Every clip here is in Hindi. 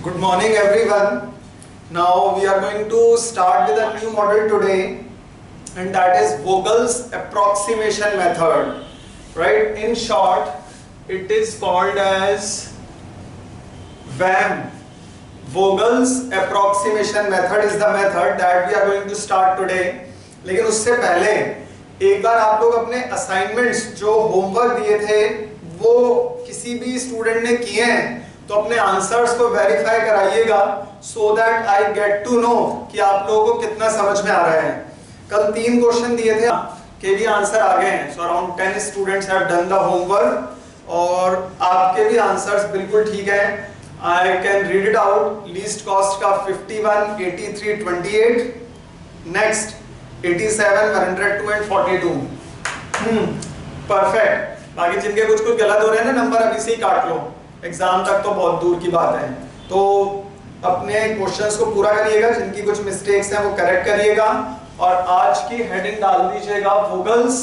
Good morning everyone. Now we are going to start with a new model today, and that is Vogel's approximation method. Right? In short, it is called as VAM. Vogel's approximation method is the method that we are going to start today. लेकिन उससे पहले एक बार आप लोग अपने असाइनमेंट्स जो होमवर्क दिए थे वो किसी भी स्टूडेंट ने किए हैं तो अपने आंसर्स को वेरीफाई कराइएगा, so that I get to know कि आप लोगों को कितना समझ में आ रहा है। कल 3 क्वेश्चन दिए थे के भी आंसर आ गए हैं, so around 10 students have done the homework और आपके भी आंसर्स बिल्कुल ठीक हैं। I can read it out. Least cost का 51, 83, 28, नेक्स्ट 87, 102 एंड 42। परफेक्ट। बाकी जिनके कुछ गलत हो रहे हैं ना नंबर अभी से ही काट लो, एग्जाम तक तो बहुत दूर की बात है। तो अपने क्वेश्चंस को पूरा करिएगा, जिनकी कुछ मिस्टेक्स हैं वो करेक्ट करिएगा और आज की हेडिंग डाल दीजिएगा Vogel's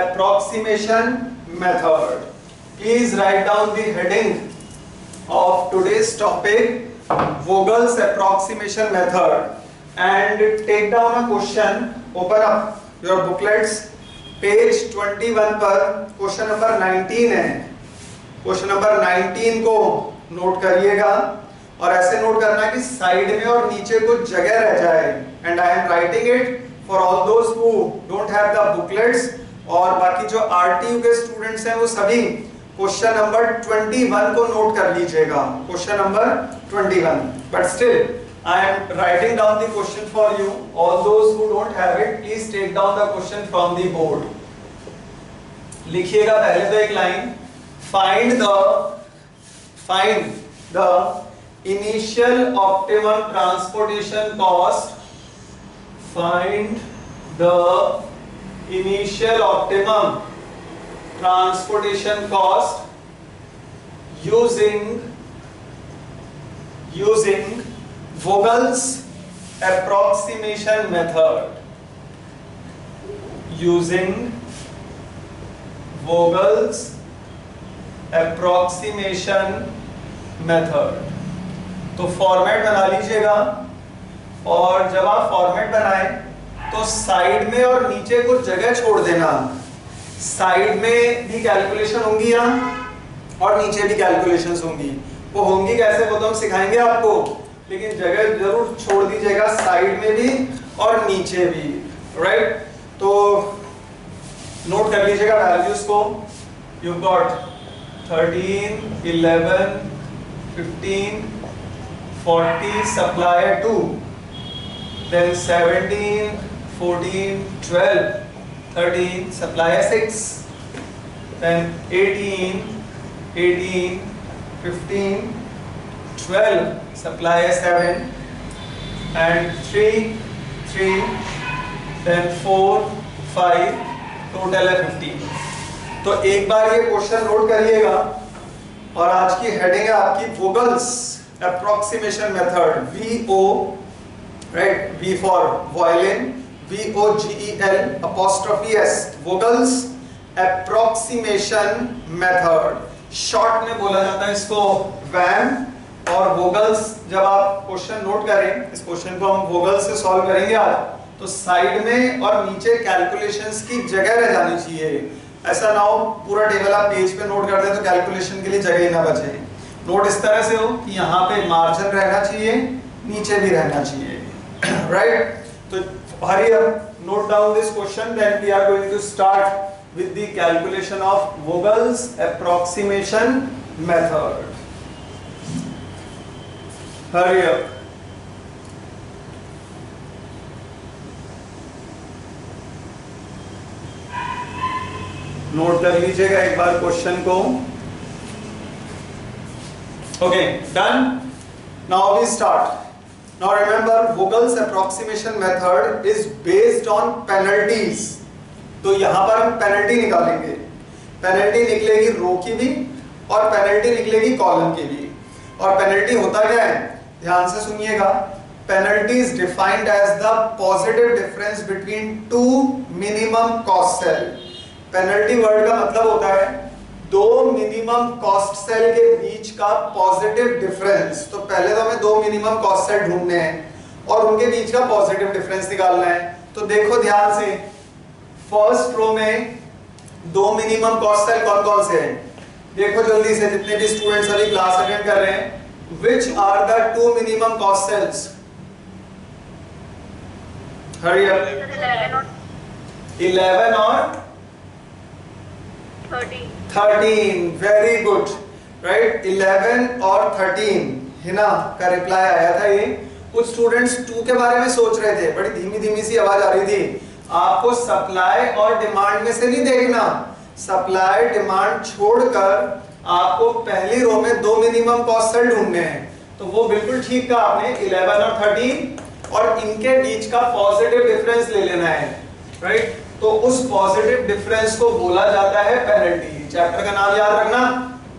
approximation method. Please write down the heading of today's topic Vogel's approximation method and take down a question. Open up your booklets. Page 21 पर क्वेश्चन नंबर 19 है। क्वेश्चन नंबर 19 को नोट करिएगा और ऐसे नोट करना कि साइड में और नीचे कुछ जगह रह जाए। And I am writing it for all those who don't have the booklets, और बाकी जो आरटीयू के स्टूडेंट्स हैं वो सभी क्वेश्चन नंबर 21 को नोट कर लीजिएगा। Question number 21, but still I am writing down the question for you. All those who don't have it, please take down the question from the board. लिखिएगा पहले तो एक line, find the initial optimum transportation cost. Find the initial optimum transportation cost using Vogel's approximation method. Using Vogel's approximation method. तो फॉर्मेट बना लीजिएगा और जब आप फॉर्मेट बनाएं तो साइड में और नीचे कुछ जगह छोड़ देना। साइड में भी कैलकुलेशन होंगी यहाँ और नीचे भी कैलकुलेशंस होंगी। वो होंगी कैसे वो तो हम सिखाएंगे आपको, लेकिन जगह जरूर छोड़ दीजिएगा साइड में भी और नीचे भी। राइट? तो नोट कर लीजिएगा वैल्यूज को। You got 13, 11, 15, 40 supplier 2, then 17, 14, 12, 13 supplier 6, then 18, 15, 12 supplier 7 and 3, then 4, 5, total है 15। तो एक बार ये क्वेश्चन नोट करिएगा और आज की हेडिंग है आपकी Vogel's approximation method. VO, right? V for violin, VOGEL apostrophe S, Vogel's approximation method. Short में बोला जाता है इसको वैम। और वोगल्स जब आप क्वेश्चन नोट करें, इस क्वेश्चन को हम वोगल्स से सॉल्व करेंगे आज, तो साइड में और नीचे कैलकुलेशंस की जगह रह जानी चाहिए। ऐसा ना हो पूरा टेबल आप पेज पे नोट कर दें तो कैलकुलेशन के लिए जगह ही ना बचे। नोट इस तरह से हो कि यहाँ पे मार्जिन रहना चाहिए, नीचे भी रहना चाहिए। राइट? तो hurry up, note down this question, then we are going to start with the calculation of Vogel's approximation method. Hurry up. Note कर लीजिएगा एक बार क्वेश्चन को। Okay, done. Now we start. Now remember Vogel's approximation method is based on penalties. तो यहां पर हम पेनल्टी निकालेंगे। पेनल्टी निकलेगी रो की भी और पेनल्टी निकलेगी कॉलम की भी। और पेनल्टी होता क्या है, ध्यान से सुनिएगा। Penalty is defined as the positive difference between two minimum cost cell. Penalty word का मतलब होता है दो मिनिमम कॉस्ट सेल के बीच का पॉजिटिव डिफरेंस। तो पहले तो हमें दो मिनिमम कॉस्ट सेल ढूंढने हैं और उनके बीच का पॉजिटिव डिफरेंस निकालना है। तो देखो ध्यान से, फर्स्ट रो में दो मिनिमम कॉस्ट सेल कौन कौन से हैं? देखो जल्दी से, जितने भी स्टूडेंट्स अभी क्लास अटेंड कर रहे हैं, which are the two minimum cost cells? Hurry up. 11 और 13. Very good. Right? 11 और 13 हिना का रिप्लाई आया था। ये कुछ स्टूडेंट्स 2 के बारे में सोच रहे थे, बड़ी धीमी धीमी सी आवाज आ रही थी। आपको सप्लाई और डिमांड में से नहीं देखना, सप्लाई डिमांड छोड़कर आपको पहली रो में दो मिनिमम कॉस्ट सेल ढूंढने हैं। तो वो बिल्कुल ठीक कहा आपने, 11 और 13, और इनके बीच का पॉजिटिव डिफरेंस ले लेना है। राइट? तो उस पॉजिटिव डिफरेंस को बोला जाता है पेनल्टी। चैप्टर का नाम याद रखना,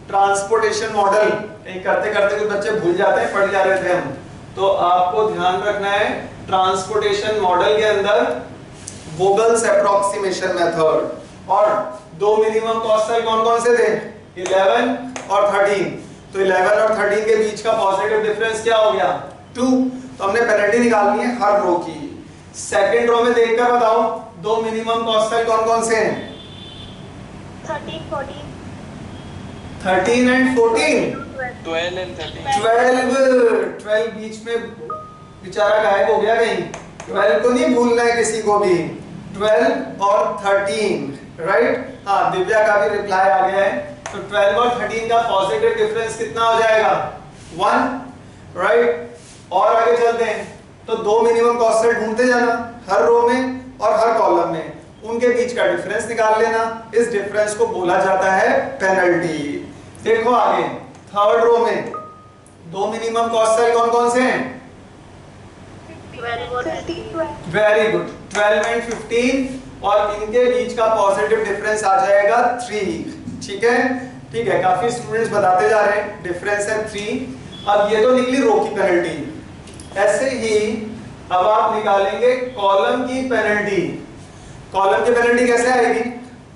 ट्रांसपोर्टेशन मॉडल। कहीं करते करते कुछ बच्चे भूल जाते हैं, पढ़ जा रहे थे हम, तो आपको ध्यान रखना है ट्रांसपोर्टेशन मॉडल के अंदर वोगल्स अप्रोक्सीमेशन मेथड। और दो मिनिमम कॉस्ट सेल कौन कौन से थे? 11 और 13। तो 11 और 13 के बीच का पॉजिटिव डिफरेंस क्या हो गया? 2। तो हमने पेनल्टी निकालनी है हर रो की। सेकंड रो में देखकर बताओ दो मिनिमम कॉस्ट सेल कौन कौन से हैं? 13, 14, 13 and 14, 12 and 13, 12 बीच में बेचारा गायब हो गया कहीं। 12 को नहीं भूलना है किसी को भी, 12 और 13। राइट? हाँ, दिव्या का भी रिप्लाई आ गया है। तो 12 और 13 का पॉजिटिव डिफरेंस कितना हो जाएगा? 1। राइट? और आगे चलते हैं। तो दो मिनिमम कॉस्ट सेल ढूंढते जाना हर रो में और हर कॉलम में, उनके बीच का डिफरेंस निकाल लेना। इस डिफरेंस को बोला जाता है पेनल्टी। देखो आगे, थर्ड रो में दो मिनिमम कॉस्ट सेल कौन कौन से हैं? 12 और 13, वेरी गुड, 12 एंड 15, और इनके बीच का पॉजिटिव डिफरेंस आ जाएगा 3। ठीक है? ठीक है, काफी स्टूडेंट्स बताते जा रहे हैं डिफरेंस है 3। अब ये तो निकली रो की पेनल्टी। ऐसे ही अब आप निकालेंगे कॉलम की पेनल्टी। कॉलम की पेनल्टी कैसे आएगी?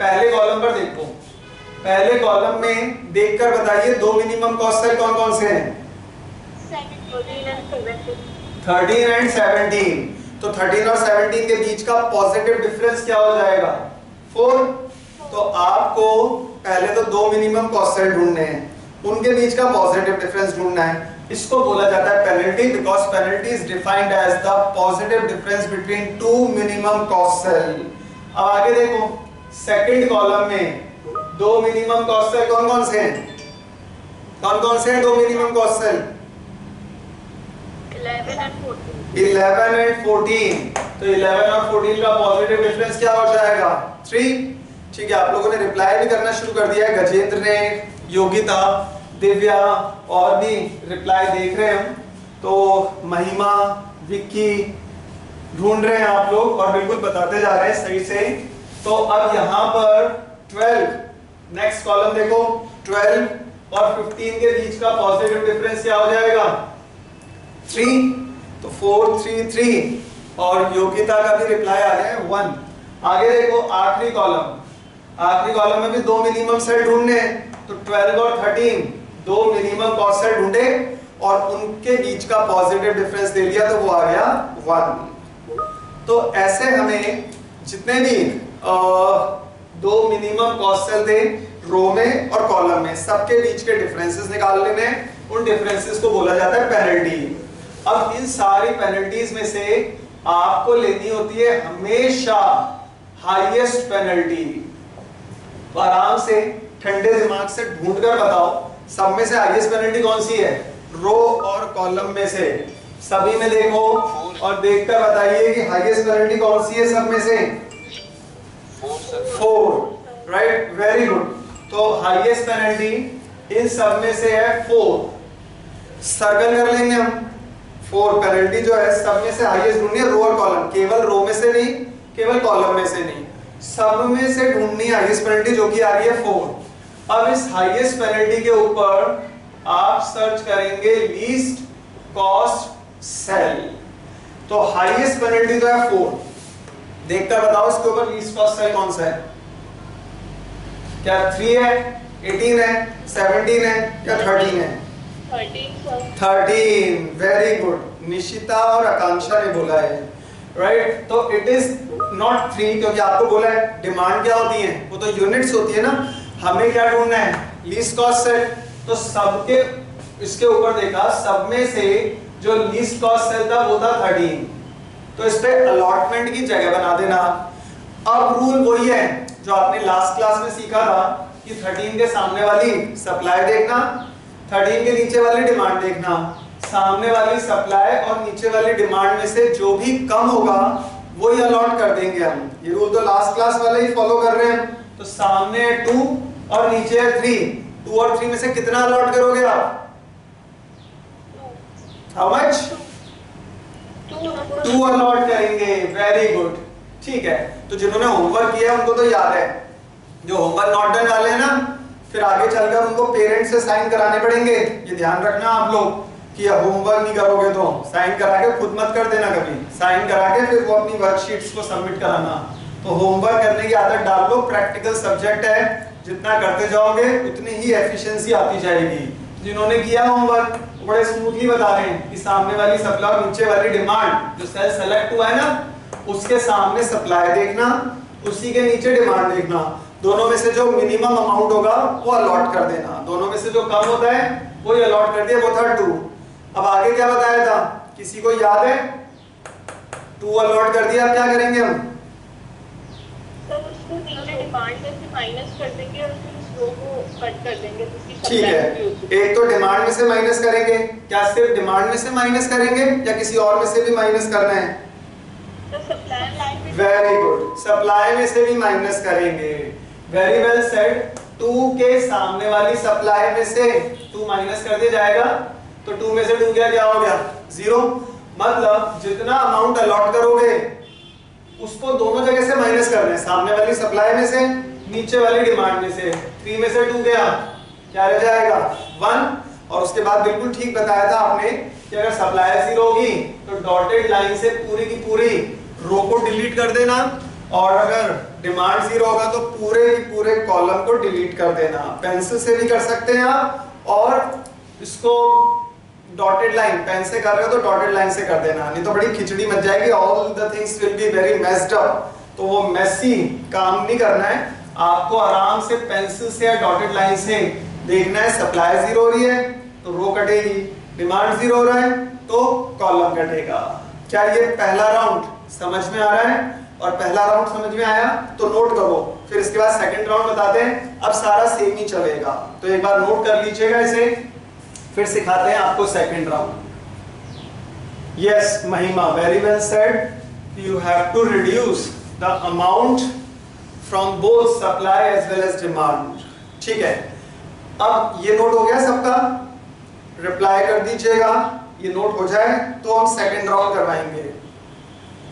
पहले कॉलम पर देखो, पहले कॉलम में देखकर बताइए दो मिनिमम कॉस्ट सेल कौन कौन से हैं? 13 एंड 17। तो 13 और 17 के बीच का पॉजिटिव डिफरेंस क्या हो जाएगा? 4। तो आपको पहले तो दो मिनिमम कॉस्ट सेल ढूंढने हैं, उनके बीच का पॉजिटिव डिफरेंस ढूंढना है। इसको बोला जाता है penalty, because penalty is defined as the positive difference between two minimum cost cell. अब आगे देखो, सेकंड कॉलम में दो मिनिमम कॉस्ट सेल कौन कौन से हैं? कौन कौन से हैं दो minimum cost cell? 11 and 14, 11 and 14। तो 11 और 14 का पॉजिटिव डिफरेंस क्या हो जाएगा? 3। ठीक है, आप लोगों ने रिप्लाई भी करना शुरू कर दिया है। गजेंद्र ने, योगिता, दिव्या और भी रिप्लाई देख रहे हैं। तो महिमा, विक्की ढूंढ रहे हैं आप लोग और बिल्कुल बताते जा रहे हैं सही से। तो अब यहाँ पर 12, नेक्स्ट कॉलम देखो, 12 और 15 के बीच का पॉजिटिव डिफरेंस क्या हो जाएगा? 3। तो 4, 3, 3, और योगिता का भी रिप्लाई आ गया है 1। आगे देखो, आखिरी कॉलम, आखिरी कॉलम में भी दो मिनिमम सेल ढूंढने हैं। तो 12 और 13 दो मिनिमम कॉस्ट सेल ढूंढे और उनके बीच का पॉजिटिव डिफरेंस दे दिया, तो वो आ गया 1। तो ऐसे हमें जितने भी दो मिनिमम कॉस्ट सेल थे रो में और कॉलम में, सबके बीच के डिफरेंसेस निकाल लेने हैं। उन डिफरेंसेस को बोला जाता है पेनल्टी। अब इन सारी पेनल्टीज में से आपको लेनी होती है हमेशा हाईएस्ट पेनल्टी। तो आराम से ठंडे दिमाग से ढूंढकर बताओ सब में से हाईएस्ट पेनल्टी कौन सी है? रो और कॉलम में से सभी में देखो और देखकर बताइए कि हाईएस्ट पेनल्टी कौन सी है सब में से? 4। राइट? Very good. तो हाईएस्ट पेनल्टी इन सब में से है 4। सर्कल कर लेंगे हम। 4 पेनल्टी जो है सब में से हाईएस्ट ढूंढनी है, रो और कॉलम। केवल रो में से नहीं, केवल कॉलम में से नहीं, सब में से ढूंढनी है हाईएस्ट पेनल्टी, जो कि आ रही है 4। अब इस हाईएस्ट पेनल्टी के ऊपर आप सर्च करेंगे लीस्ट कॉस्ट सेल। तो हाईएस्ट पेनल्टी तो है 4। देखकर बताओ इसके ऊपर लीस्ट कॉस्ट सेल कौन सा है? क्या 3 है? 18 है, 17 है या 13 है? 13। वेरी गुड, निशिता और आकांक्षा ने बोला है, राइट। तो इट इज नॉट 3, क्योंकि आपको बोला है डिमांड क्या होती है, वो तो यूनिट्स होती है ना। हमें क्या ढूंढना है, लीस्ट कॉस्ट सेल। तो सबके इसके ऊपर देखा, सब में से जो लीस्ट कॉस्ट सेल था वो था 13, तो इस पे अलॉटमेंट की जगह बना देना। अब रूल वही है जो आपने लास्ट क्लास में सीखा था कि 13 के सामने वाली सप्लाई देखना, 13 के नीचे वाली डिमांड देखना, सामने वाली सप्लाई और नीचे वाली डिमांड में से जो भी कम होगा वही अलॉट कर देंगे हम। ये रूल तो लास्ट क्लास वाले ही फॉलो कर रहे हैं। तो सामने है 2 और नीचे है 3, 2 और 3 में से कितना अलॉट करोगे आप? How much? 2 अलॉट करेंगे। वेरी गुड, ठीक है। तो जिन्होंने होमवर्क किया उनको तो याद है, जो होमवर्क नॉट डन वाले हैं ना, फिर आगे चलकर उनको पेरेंट्स से साइन कराने पड़ेंगे। ये ध्यान रखना आप लोग कि होमवर्क नहीं करोगे तो साइन करा के खुद मत कर देना, कभी साइन करा के फिर वो अपनी वर्कशीट्स को सबमिट कराना। तो होमवर्क करने की आदत डाल लो, प्रैक्टिकल सब्जेक्ट है, जितना करते जाओगे उतनी ही एफिशिएंसी आती जाएगी। जिन्होंने किया होमवर्क बड़े स्मूथली बता रहे हैं कि सामने वाली सप्लाई और नीचे वाली डिमांड, जो सेल सेलेक्ट हुआ है ना, उसके सामने सप्लाई देखना, उसी के नीचे डिमांड देखना, दोनों में से जो मिनिमम अमाउंट होगा वो अलॉट कर देना, दोनों में से जो कम होता है वो ही अलॉट कर दिया, वो था 2। अब आगे क्या बताया था, किसी को याद है? 2 अलॉट कर दिया, अब क्या करेंगे हम? सर उसको नीचे डिमांड में से माइनस कर देंगे और फिर उस रो को कट कर देंगे, तो उसकी ठीक है। एक तो डिमांड में से माइनस करेंगे, क्या सिर्फ डिमांड में से माइनस करेंगे या किसी और में से भी माइनस करना है? तो सप्लाई लाइन में, वेरी गुड, सप्लाई में से भी माइनस करेंगे। Very well said. 2 के सामने वाली सप्लाई में से 2 माइनस कर दिया जाएगा, तो 2 में से 2 गया, क्या हो गया? 0। मतलब जितना अमाउंट अलॉट करोगे उसको दोनों जगह से माइनस करना है, सामने वाली सप्लाई में से, नीचे वाली डिमांड में से। 3 में से 2 गया, क्या रह जाएगा? 1। और उसके बाद बिल्कुल ठीक बताया था आपने कि अगर सप्लाई 0 होगी तो डॉटेड लाइन से पूरी की पूरी रो को डिलीट कर देना, और अगर डिमांड 0 होगा तो पूरे की पूरे कॉलम को डिलीट कर देना। पेंसिल से भी कर सकते हैं आप, और इसको डॉटेड लाइन, पेन से कर रहे हो तो डॉटेड लाइन से कर देना, नहीं तो बड़ी खिचड़ी मच जाएगी, all the things will be very messed up. तो वो मेसी काम नहीं करना है, आपको आराम से पेंसिल से या डॉटेड लाइन से देखना है। सप्लाई 0 हो रही है तो रो कटेगी, डिमांड 0 हो रहा है तो कॉलम कटेगा। क्या ये पहला राउंड समझ में आ रहा है? और पहला राउंड समझ में आया तो नोट करो, फिर इसके बाद सेकंड राउंड बताते हैं। अब सारा सेम ही चलेगा, तो एक बार नोट कर लीजिएगा इसे, फिर सिखाते हैं आपको second round. Yes Mahima, very well said. You have to reduce the amount from both supply as well as demand. ठीक है, अब ये नोट हो गया सबका, रिप्लाई कर दीजिएगा। ये नोट हो जाए तो हम सेकंड राउंड करवाएंगे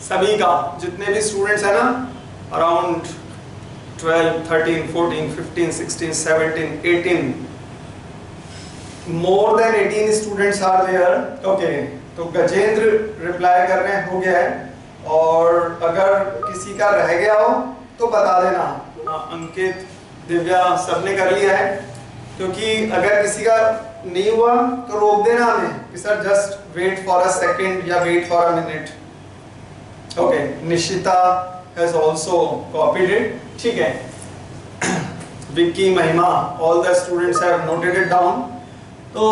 सभी का, जितने भी स्टूडेंट्स हैं ना, around 12, 13, 14, 15, 16, 17, 18, more than 18 students are there. Okay, तो गजेंद्र रिप्लाई कर रहे हैं, हो गया है। और अगर किसी का रह गया हो तो बता देना। अंकित, दिव्या, सबने कर लिया है, क्योंकि अगर किसी का नहीं हुआ तो रोक देना हमें कि sir just wait for a second या wait for a minute. Okay, Nishita has also copied it. ठीक है, Vicky, Mahima, all the students have noted it down. तो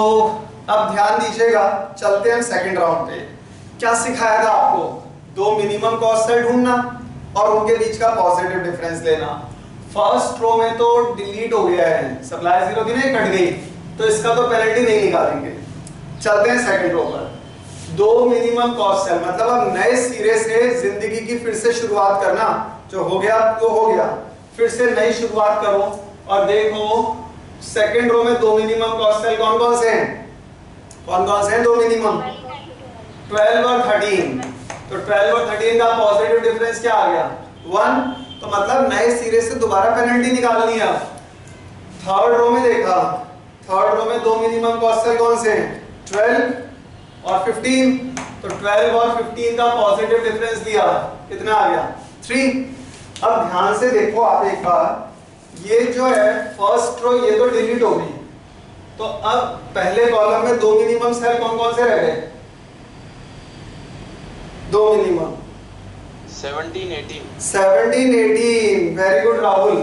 अब ध्यान दीजिएगा, चलते हैं सेकंड राउंड पे। क्या सिखाया था आपको? 2 मिनिमम कॉस्ट सेल ढूंढना और उनके बीच का पॉजिटिव डिफरेंस लेना। फर्स्ट रो में तो डिलीट हो गया है, सप्लाई 0 थी ना, कट गई, तो इसका तो पेनल्टी नहीं निकालेंगे। चलते हैं सेकंड रो पर। 2 मिनिमम कॉस्ट सेल, मतलब अब नए सिरे से जिंदगी की फिर से शुरुआत करना। जो हो गया तो हो गया, फिर से नई शुरुआत करो। और देखो सेकंड रो में 2 मिनिमम कॉस्ट सेल कौन कौन से हैं? कौन कौन से हैं 2 मिनिमम? 12 और 13। तो 12 और 13 का पॉजिटिव डिफरेंस क्या आ गया? 1। तो मतलब नए सिरे से दोबारा पेनल्टी निकालनी है। थर्ड रो में देखा, थर्ड रो में 2 मिनिमम कॉस्ट सेल कौन से हैं? 12 और 15। तो 12 और 15 का पॉजिटिव डिफरेंस दिया, कितना आ गया? 3। अब ध्यान से देखो आप एक बार, ये जो है फर्स्ट रो ये तो डिलीट हो गई, तो अब पहले कॉलम में दो मिनिमम सेल कौन कौन से रह गए? दो मिनिमम 17 18 17 18, वेरी गुड राहुल।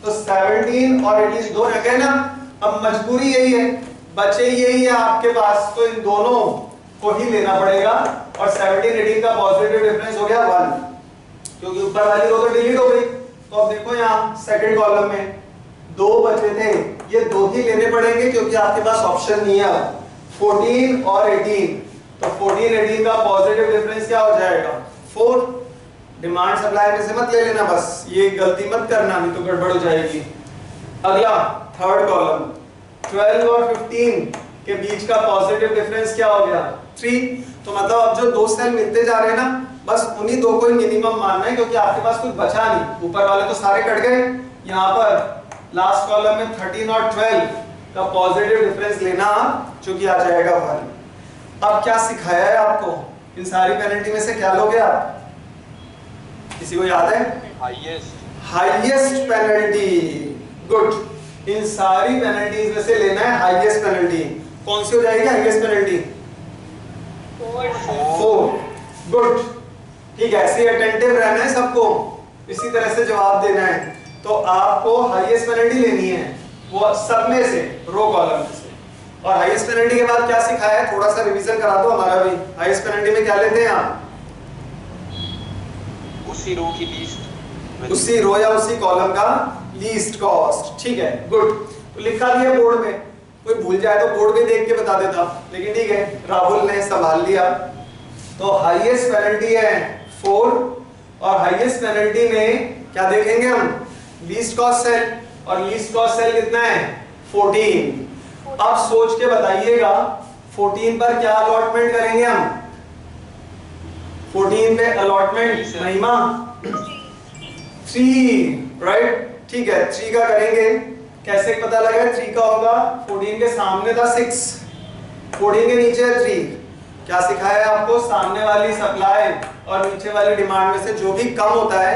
तो 17 और 18 दो रह गए ना। अब मजबूरी यही है, बचे यही है आपके पास, तो इन दोनों को ही लेना पड़ेगा। और 17 18 का पॉजिटिव डिफरेंस हो गया 1, क्योंकि ऊपर वाली रो तो डिलीट हो गई। तो अब देखो यहाँ सेकंड कॉलम में दो बचे थे, ये दो ही लेने पड़ेंगे क्योंकि आपके पास ऑप्शन नहीं है। 14 और 18, तो 14 18 का पॉजिटिव डिफरेंस क्या हो जाएगा? 4। डिमांड सप्लाई में से मत ले लेना, बस ये गलती मत करना, नहीं तो गड़बड़ हो जाएगी। अगला थर्ड कॉलम 12 और 15 के बीच का पॉजिटिव डिफरेंस क्या हो गया? 3। तो मतलब अब जो दो सेल मिलते जा रहे हैं ना, बस उन्हीं दो को ही मिनिमम मानना है, क्योंकि आपके पास कुछ बचा नहीं, ऊपर वाले तो सारे कट गए। यहाँ पर लास्ट कॉलम में 13 और 12 का पॉजिटिव डिफरेंस लेना, जो कि आ जाएगा 1। अब क्या सिखाया है आपको? इन सारी पेनल्टी में से क्या लोगे आप? किसी को याद है? Highest penalty. गुड। इन सारी पेनल्टीज में से लेना है हाईएस्ट पेनल्टी। कौन सी हो जाएगी हाईएस्ट पेनल्टी? 4। गुड। ठीक है, ऐसे अटेंटिव रहना है सबको, इसी तरह से जवाब देना है। तो आपको हाईएस्ट पेनल्टी लेनी है, वो सब में से, रो कॉलम में से। और हाईएस्ट पेनल्टी के बाद क्या सिखाया है, थोड़ा सा रिवीजन करा दो हमारा भी। हाईएस्ट पेनल्टी में क्या लेते हैं आप? उसी रो की लीस्ट, उसी रो या उसी कॉलम का लीस्ट कॉस्ट। ठीक है, गुड। तो लिखा दिया बोर्ड में, कोई भूल जाए तो बोर्ड में देख के बता देता, लेकिन ठीक है, राहुल ने संभाल लिया। तो हाईएस्ट पेनल्टी है 4, और हाईएस्ट पेनल्टी में क्या देखेंगे हम? लीस्ट कॉस्ट सेल, और लीस्ट कॉस्ट सेल कितना है? 14। अब सोच के बताइएगा 14 पर क्या अलॉटमेंट करेंगे हम? 14 पे अलॉटमेंट महिमा 3, राइट? ठीक है, 3 का करेंगे। कैसे पता लगा 3 का होगा? 14 के सामने था 6, 14 के नीचे है 3। क्या सिखाया है आपको? सामने वाली सप्लाई और नीचे वाली डिमांड में से जो भी कम होता है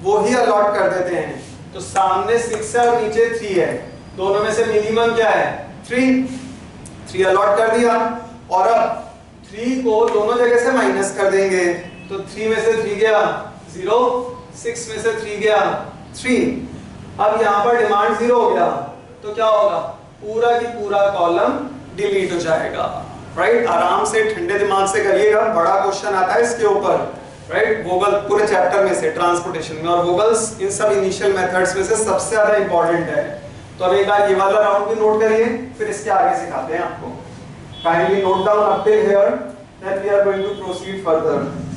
वो ही अलॉट कर देते हैं। तो सामने 6 है और नीचे 3 है, दोनों में से मिनिमम क्या है? 3 अलॉट कर दिया। और अब 3 को दोनों जगह से माइनस कर देंगे, तो 3 में से 3 गया 0, 6 में से 3 गया 3। अब यहाँ पर डिमांड 0 हो गया, तो क्या होगा? पूरा की पूरा कॉलम डिलीट हो जाएगा, राइट? आराम से ठंडे दिमाग से करिएगा, बड़ा क्वेश्चन आता है इसके ऊपर, राइट? वोगल पूरे चैप्टर में से, ट्रांसपोर्टेशन में, और वोगल्स इन सब इनिशियल मेथड्स में से सबसे ज्यादा इंपॉर्टेंट है। तो अब एक बार ये वाला राउंड भी नोट करिए, फिर इसके आगे सिखाते हैं आपको। Kindly note down up till here, then we are going to proceed further.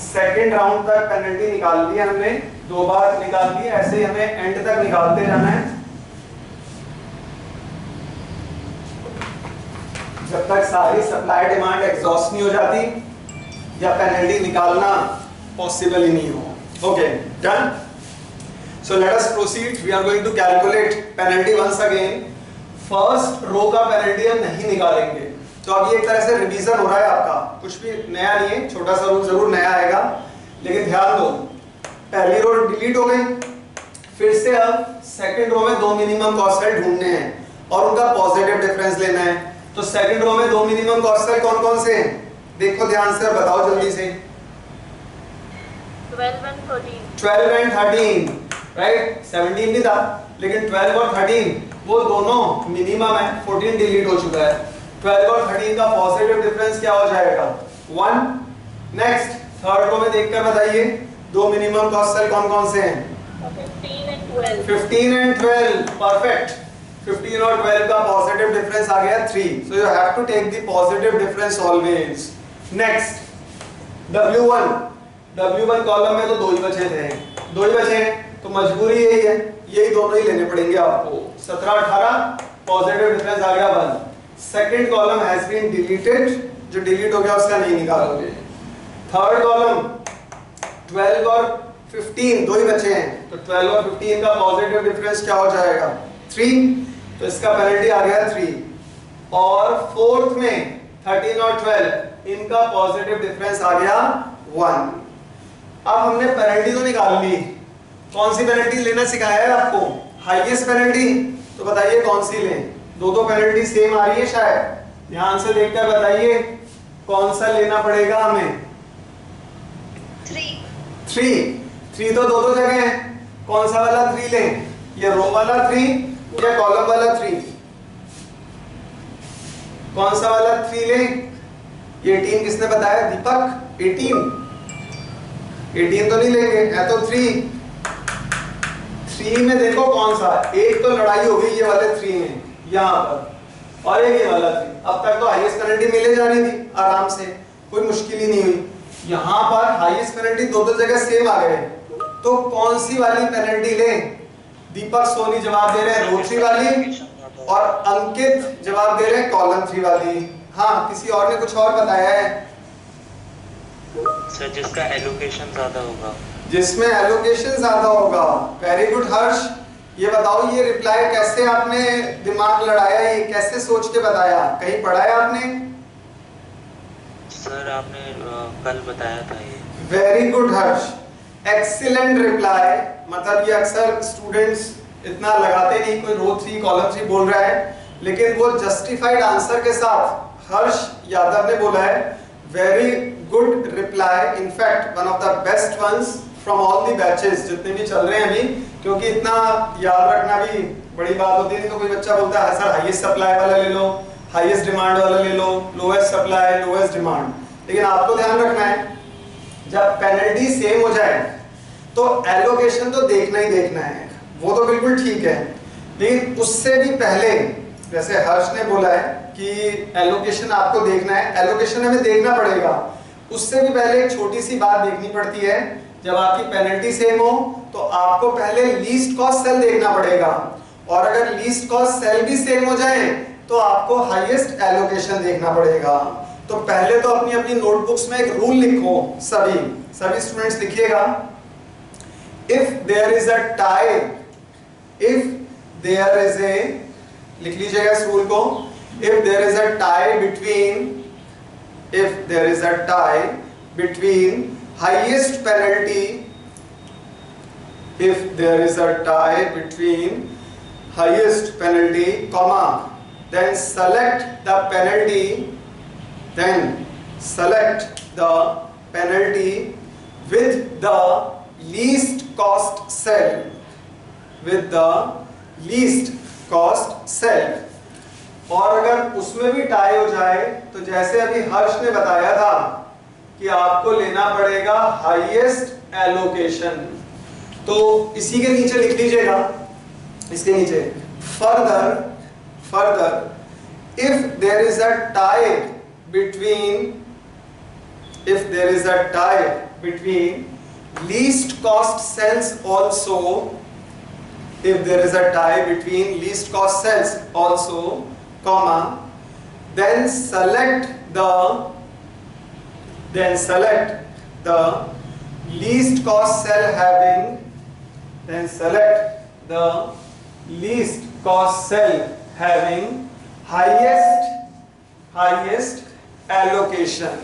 Second round तक पेनल्टी निकाल ली हमने, 2 बार निकाल ली, ऐसे ही हमें एंड तक निकालते जाना है जब तक सारी सप्लाई डिमांड एग्जॉस्ट नहीं हो जाती या पेनल्टी निकालना पॉसिबल ही नहीं हो। Okay, done? So let us proceed. We are going to calculate penalty once again. First row का पेनल्टी हम नहीं निकालेंगे, तो अभी एक तरह से रिवीजन हो रहा है आपका, कुछ भी नया नहीं है, छोटा सा रूल जरूर नया आएगा, लेकिन ध्यान दो, पहली रो डिलीट हो गई, फिर से अब सेकंड रो में 2 मिनिमम कॉस्ट सेल ढूंढने हैं और उनका पॉजिटिव डिफरेंस लेना है। तो सेकंड रो में 2 मिनिमम कॉस्ट सेल कौन कौन से हैं? देखो ध्यान से, बताओ जल्दी से। 12 and 13, 12 and 13, राइट? 17 भी था, लेकिन 12 और 13 वो दोनों मिनिमम है, 14 डिलीट हो चुका है। 12 और 13 का पॉजिटिव डिफरेंस क्या हो जाएगा? 1। नेक्स्ट थर्ड रो में देखकर बताइए 2 मिनिमम कॉस्ट सेल कौन कौन से हैं? 15 and 12, 15 and 12, परफेक्ट। 15 और 12 का पॉजिटिव डिफरेंस आ गया 3, so you have to take the positive difference always. Next W1 column में तो 2 ही बचे थे, 2 ही बचे हैं, तो मजबूरी यही है, यही दोनों ही लेने पड़ेंगे आपको। 17 18 पॉजिटिव डिफरेंस आ गया 1। Second column has been deleted, जो डिलीट हो गया उसका नहीं निकालोगे। थर्ड कॉलम 12 और 15 2 ही बचे हैं, तो 12 और 15 का पॉजिटिव डिफरेंस क्या हो जाएगा? 3, तो इसका पेनल्टी आ गया 3। और फोर्थ में 13 और 12 इनका पॉजिटिव डिफरेंस आ गया 1। अब हमने पेनल्टी तो निकाल ली, कौन सी पेनल्टी लेना सिखाया है आपको? Highest penalty. तो बताइए कौन सी लें? दो पेनल्टी सेम आ रही है शायद, ध्यान से देखकर बताइए कौन सा लेना पड़ेगा हमें? 3 तो दो जगह है, कौन सा वाला 3 लें? ये रो वाला 3 या कॉलम वाला 3? कौन सा वाला 3 लें? ये 18 किसने बताया? दीपक। 18 तो नहीं लेंगे, है तो 3 में देखो कौन सा, एक तो लड़ाई हो गई ये वाले 3 में यहाँ पर, और एक ये वाला 3। अब तक तो हाईएस्ट पेनल्टी मिले जा रही थी आराम से, कोई मुश्किल ही नहीं हुई। यहाँ पर हाईएस्ट पेनल्टी दो जगह सेम आ गए, तो कौन सी वाली पेनल्टी लें? दीपक सोनी जवाब दे रहे हैं रो 3 वाली, और अंकित जवाब दे रहे हैं कॉलम 3 वाली। हाँ, किसी और ने कुछ और बताया है? सर जिसका एलोकेशन ज्यादा होगा। जिसमें एलोकेशन ज्यादा होगा। वेरी गुड हर्ष। ये बताओ, ये रिप्लाई कैसे आपने दिमाग लड़ाया, ये कैसे सोच के बताया? कहीं पढ़ा है आपने? सर आपने कल बताया था ये। वेरी गुड हर्ष, एक्सीलेंट रिप्लाई। मतलब ये अक्सर स्टूडेंट्स इतना लगाते नहीं, कोई रो 3 कॉलम 3 बोल रहा है, लेकिन वो जस्टिफाइड आंसर के साथ हर्ष यादव ने बोला है very good reply, in fact one of the best ones from all the batches जितने भी चल रहे हैं अभी, क्योंकि इतना याद रखना भी बड़ी बात होती है। नहीं तो कोई बच्चा बोलता है सर हाईएस्ट सप्लाई वाला ले लो, हाईएस्ट डिमांड वाला ले लो, लोएस्ट सप्लाई लोएस्ट डिमांड। लेकिन आपको ध्यान रखना है जब पेनल्टी सेम हो जाए तो एलोकेशन तो देखना ही देखना है, वो तो बिल्कुल ठीक है, लेकिन उससे भी पहले जैसे हर्ष ने बोला है कि एलोकेशन आपको देखना है, एलोकेशन हमें देखना पड़ेगा, उससे भी पहले एक छोटी सी बात देखनी पड़ती है। जब आपकी पेनल्टी सेम हो तो आपको पहले लीस्ट कॉस्ट सेल देखना पड़ेगा, और अगर लीस्ट कॉस्ट सेल भी सेम हो जाए तो आपको हाईएस्ट एलोकेशन देखना पड़ेगा। तो पहले तो अपनी अपनी नोटबुक्स में एक रूल लिखो, सभी स्टूडेंट्स लिखिएगा। If there is a tie, if there is a, लिख लीजिएगा इस रूल को, if there is a tie between, if there is a tie between highest penalty, if there is a tie between highest penalty comma, then select the penalty, then select the penalty with the least cost cell, with the least cost cell। और अगर उसमें भी टाई हो जाए तो जैसे अभी हर्ष ने बताया था कि आपको लेना पड़ेगा हाईएस्ट एलोकेशन, तो इसी के नीचे लिख लीजिएगा, इसके नीचे further if there is a tie between, if there is a tie between least cost cells also, if there is a tie between least cost cells also, comma, then select the least cost cell having, then select the least cost cell having highest allocation,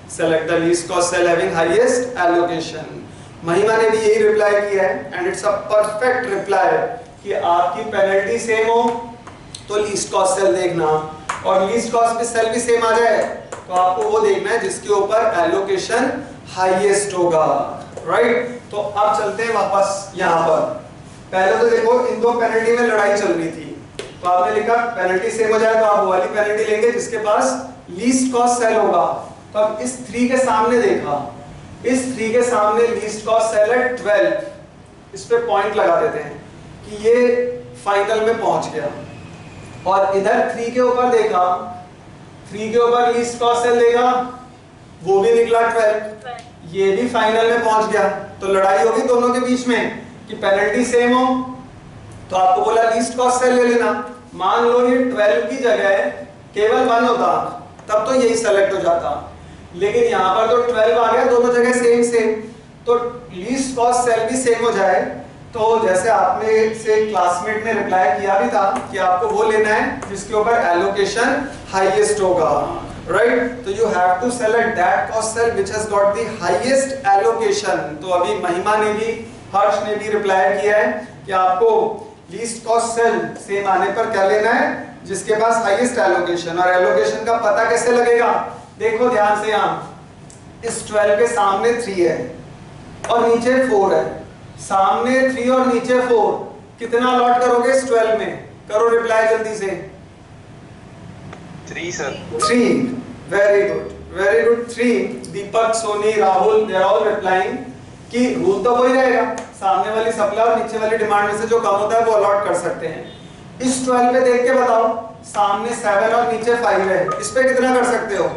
select the least cost cell having highest allocation। महिमा ने भी यही रिप्लाई किया है, and it's a perfect reply कि आपकी पेनल्टी सेम हो तो लीस्ट कॉस्ट सेल देखना, और लीस्ट कॉस्ट पे सेल भी सेम आ जाए तो आपको वो देखना है जिसके ऊपर एलोकेशन हाईएस्ट होगा, राइट। तो अब चलते हैं वापस यहाँ पर। पहले तो देखो इन दो पेनल्टी में लड़ाई चल रही थी, तो आपने लिखा पेनल्टी सेम हो जाए तो आप वो वाली पेनल्टी लेंगे जिसके पास लीस्ट कॉस्ट सेल होगा। तो अब इस 3 के सामने देखा, इस 3 के सामने लीस्ट कॉस्ट सेल है 12, इस पे पॉइंट लगा देते हैं कि ये फाइनल में पहुंच गया, और इधर 3 के ऊपर देखा, 3 के ऊपर लीस्ट कॉस्ट सेल देगा, वो भी निकला 12, ये भी फाइनल में पहुंच गया। तो लड़ाई होगी दोनों के बीच में कि पेनल्टी सेम हो, तो आपको बोला लीस्ट कॉस्ट सेल ले लेना। मान लो ये 12 की जगह केवल 1 होता तब तो यही सेलेक्ट हो जाता, लेकिन यहाँ पर तो 12 आ गया, दोनों जगह सेम, तो लीस्ट कॉस्ट सेल भी सेम हो जाए। तो जैसे आपने से क्लासमेट ने रिप्लाई किया भी था कि आपको वो लेना है जिसके ऊपर एलोकेशन हाईएस्ट होगा, राइट। तो you have to select that cost cell which has got the highest allocation. तो अभी महिमा ने भी हर्ष ने भी रिप्लाई किया है कि आपको लीस्ट कॉस्ट सेल सेम आने पर क्या लेना है, जिसके पास हाईएस्ट एलोकेशन। और एलोकेशन का पता कैसे लगेगा, देखो ध्यान से, यहाँ इस 12 के सामने 3 है और नीचे 4 है, सामने 3 और नीचे 4, कितना लॉट करोगे इस 12 में, करो रिप्लाई जल्दी से। 3 sir. 3, very good very good, 3। Deepak, Soni, Rahul, they are all replying कि रूल तो वही रहेगा, सामने वाली सप्लाई और नीचे वाली डिमांड में से जो कम होता है वो अलॉट कर सकते हैं। इस 12 पे देख के बताओ, सामने 7 और नीचे 5 है, इस पे कितना कर सकते हो?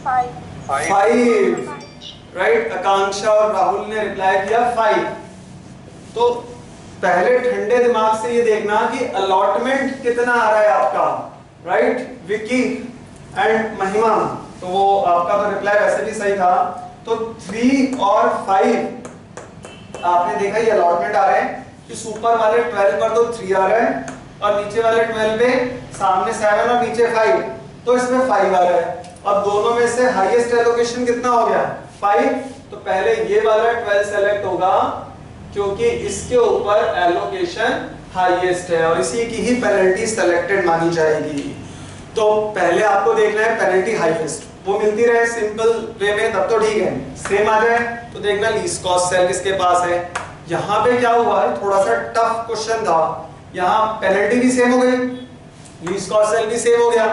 5, राइट। आकांक्षा और राहुल ने रिप्लाई किया 5। तो पहले ठंडे दिमाग से ये देखना कि अलॉटमेंट कितना आ रहा है आपका, राइट। विकी एंड महिमा, तो वो आपका तो रिप्लाई वैसे भी सही था। तो 3 और 5 आपने देखा ये अलॉटमेंट आ रहे हैं कि ऊपर वाले 12 पर तो 3 आ रहा है और नीचे वाले 12 पे सामने 7 और नीचे 5, तो इसमें 5 आ रहा है। अब दोनों में से हाईएस्ट एलोकेशन कितना हो गया? 5। तो पहले ये वाला 12 सेलेक्ट होगा क्योंकि इसके ऊपर एलोकेशन हाईएस्ट है और इसी की ही पेनल्टी सेलेक्टेड मानी जाएगी। तो पहले आपको देखना है पेनल्टी हाईएस्ट, वो मिलती रहे सिंपल वे में तब तो ठीक है, सेम आ जाए तो देखना लीस्ट कॉस्ट सेल किसके पास है। यहाँ पे क्या हुआ है, थोड़ा सा टफ क्वेश्चन था, यहाँ पेनल्टी भी सेम हो गई, लीस्ट कॉस्ट सेल भी सेम हो गया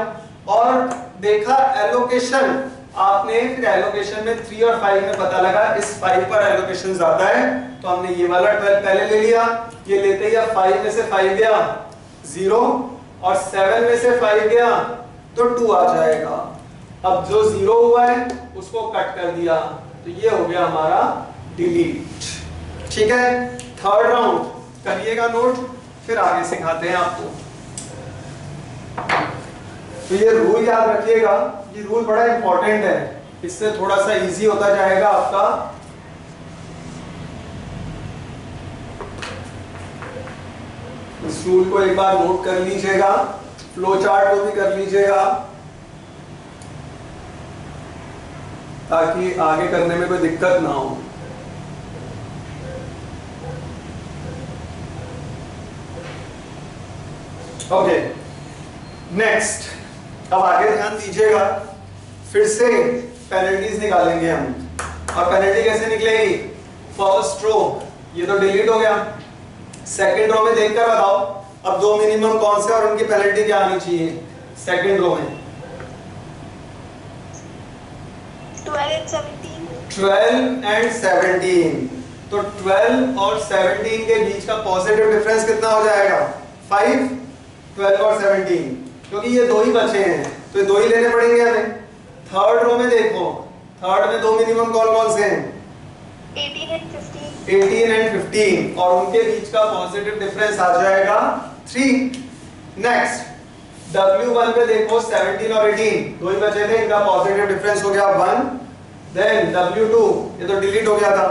और देखा एलोकेशन आपने, फिर एलोकेशन में 3 और 5 में पता लगा इस 5 पर एलोकेशन ज्यादा है तो हमने ये वाला 12 पहले ले लिया, ये लेते ही अब 5 में से 5 गया 0 और 7 में से 5 गया तो 2 आ जाएगा। अब जो 0 हुआ है उसको कट कर दिया तो ये हो गया हमारा डिलीट। ठीक है, थर्ड राउंड करिएगा नोट, फिर आगे सिखाते हैं आपको। तो ये रूल याद रखिएगा, ये रूल बड़ा इंपॉर्टेंट है, इससे थोड़ा सा इजी होता जाएगा आपका। इस रूल को एक बार नोट कर लीजिएगा, फ्लो चार्ट को भी कर लीजिएगा ताकि आगे करने में कोई दिक्कत ना हो। ओके, नेक्स्ट, अब आगे ध्यान दीजिएगा, फिर से पेनल्टीज निकालेंगे हम। और पेनल्टी कैसे निकलेगी? फर्स्ट रो ये तो डिलीट हो गया, सेकंड रो में देखकर बताओ अब दो मिनिमम कौन से और उनकी पेनल्टी क्या आनी चाहिए। सेकंड रो में 12 एंड 17, तो 12 और 17 के बीच का पॉजिटिव डिफरेंस कितना हो जाएगा? 5, 12 और 17, क्योंकि ये दो ही बचे हैं तो ये दो ही लेने पड़ेंगे हमें। थर्ड रो में देखो, थर्ड में दो मिनिमम कौन कौन से हैं? 18 एंड 15। 18 एंड 15 और उनके बीच का पॉजिटिव डिफरेंस आ जाएगा 3। नेक्स्ट W1 पे देखो 17 और 18 दो ही बचे थे, इनका पॉजिटिव डिफरेंस हो गया 1। देन W2 ये तो डिलीट हो गया था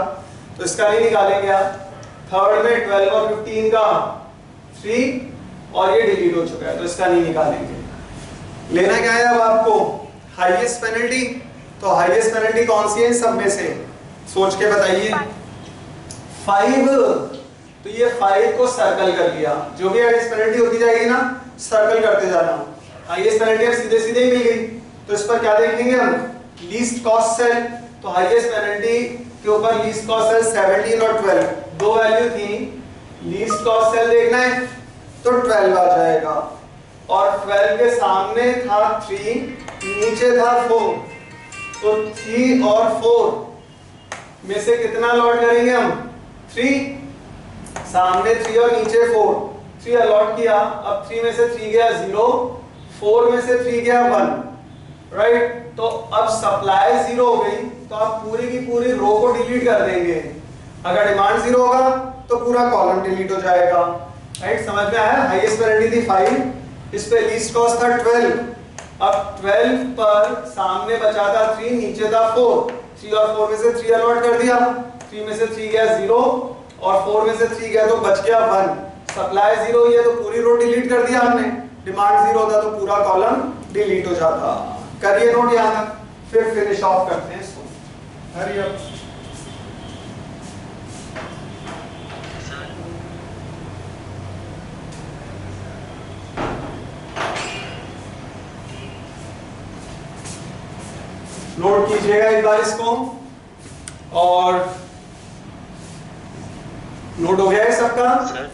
तो इसका नहीं निकालेंगे आप। थर्ड में 12 और 15 का 3 और ये डिलीट हो चुका है तो इसका नहीं निकालेंगे। लेना क्या है अब आपको? Highest penalty. तो हाईएस्ट पेनल्टी कौन सी है इन सब में से? सोच के बताइए। 5, तो ये 5 को सर्कल कर लिया, जो भी हाईएस्ट पेनल्टी होती जाएगी ना सर्कल करते जाना। हाईएस्ट पेनल्टी अब सीधे सीधे ही मिल गई तो इस पर क्या देखेंगे हम? Least cost cell. तो हाईएस्ट पेनल्टी के ऊपर लीस्ट कॉस्ट सेल 17 और 12 दो वैल्यू थी, लीस्ट कॉस्ट सेल देखना है तो 12 आ जाएगा और 12 के सामने था 3, नीचे था 4, तो 3 और 4 में से कितना अलॉट करेंगे हम? 3। सामने 3 और नीचे 4, 3 अलॉट किया, अब 3 में से 3 गया 0, 4 में से 3 गया 1, राइट। तो अब सप्लाई 0 हो गई तो आप पूरी की पूरी रो को डिलीट कर देंगे। अगर डिमांड 0 होगा तो पूरा कॉलम डिलीट हो जाएगा, राइट। समझ में आया? हाईएस्ट पेनल्टी थी 5, इस पे लीस्ट कॉस्ट था 12। अब 12 पर सामने बचा था 3, नीचे था 4, 3 और 4 में से 3 अलॉट कर दिया, 3 में से 3 गया 0 और 4 में से 3 गया तो बच गया 1। सप्लाई 0 हुई है तो पूरी रो डिलीट कर दिया हमने, डिमांड 0 होता तो पूरा कॉलम डिलीट हो जाता। करिए नोट यहाँ तक, फिर फिनिश ऑफ करते हैं इसको। हरी अप। नोट कीजिएगा एक बार इसको, और नोट हो गया है सबका? Sir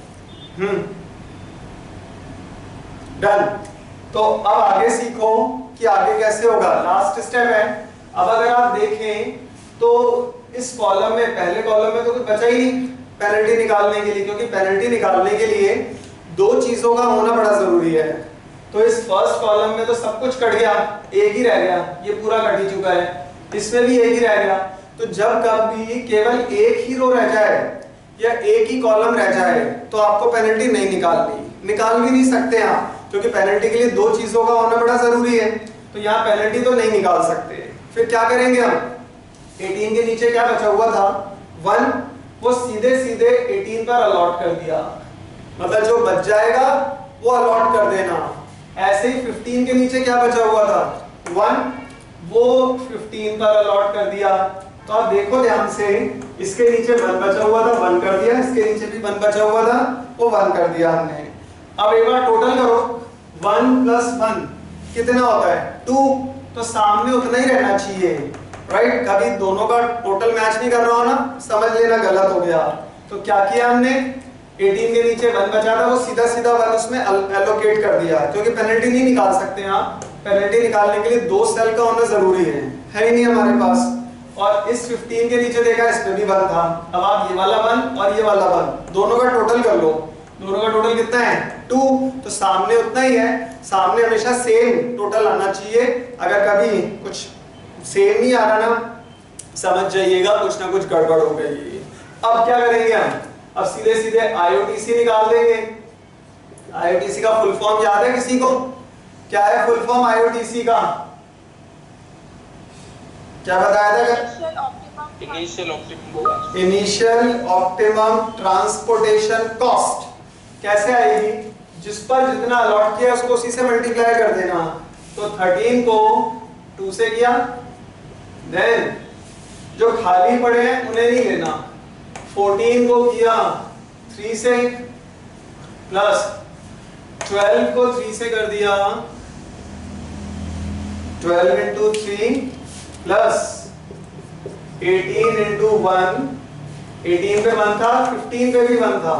done. तो अब आगे सीखो कि आगे कैसे होगा। लास्ट स्टेप है। अब अगर आप देखें तो इस कॉलम में, पहले कॉलम में तो कुछ बचा ही नहीं पेनल्टी निकालने के लिए, क्योंकि पेनल्टी निकालने के लिए दो चीजों का होना बड़ा जरूरी है। तो इस फर्स्ट कॉलम में तो सब कुछ कट गया, एक ही रह गया, ये पूरा कट ही चुका है, इसमें भी एक ही रह गया। तो जब कभी केवल एक ही रो रह जाए या एक ही कॉलम रह जाए तो आपको पेनल्टी नहीं निकालनी, निकाल भी नहीं सकते आप, क्योंकि पेनल्टी के लिए दो चीजों का होना बड़ा जरूरी है। तो यहाँ पेनल्टी तो नहीं निकाल सकते। फिर क्या करेंगे हम? 18 के नीचे क्या बचा हुआ था 1, वो सीधे सीधे 18 पर अलॉट कर दिया, मतलब जो बच जाएगा वो अलॉट कर देना। ऐसे ही 15 के नीचे क्या बचा हुआ था 1, वो 15 पर अलॉट कर दिया। तो आप देखो ध्यान से, इसके नीचे 1 बचा हुआ था, 1 कर दिया, इसके नीचे भी 1 बचा हुआ था, वो 1 कर दिया हमने। अब एक बार टोटल करो, 1 + 1 कितना होता है 2, तो सामने उतना ही रहना चाहिए, राइट? कभी दोनों का टोटल मैच नहीं कर रहा हो ना, समझ लेना गलत हो गया। तो क्या किया हमने, 18 के नीचे 1 बचा था, वो सीधा सीधा 1 उसमें एलोकेट कर दिया, क्योंकि पेनल्टी नहीं निकाल सकते आप। पेनल्टी निकालने के लिए 2 सेल का होना जरूरी है ही नहीं हमारे पास। और इस 15 के नीचे देखा, इसमें भी 1 था। अब आप ये वाला 1 और ये वाला 1 दोनों का टोटल कर लो, दोनों का टोटल कितना है 2, तो सामने उतना ही है। सामने हमेशा सेम टोटल आना चाहिए। अगर कभी कुछ सेम नहीं आ रहा ना, समझ जाइएगा कुछ ना कुछ गड़बड़ हो गई। अब क्या करेंगे हम? अब सीधे सीधे IOTC निकाल देंगे। IOTC का फुल फॉर्म याद है किसी को? क्या है फुल फॉर्म IOTC का? क्या बताया था? Initial optimum transportation cost. कैसे आएगी? जिस पर जितना अलॉट किया उसको उसी से मल्टीप्लाई कर देना। तो 13 को 2 से किया, देन जो खाली पड़े हैं उन्हें नहीं लेना। 14 को किया 3 से, प्लस 12 को 3 से कर दिया, 12 × 3 प्लस 18 × 1, 18 पे 1 था, 15 पे भी 1 था,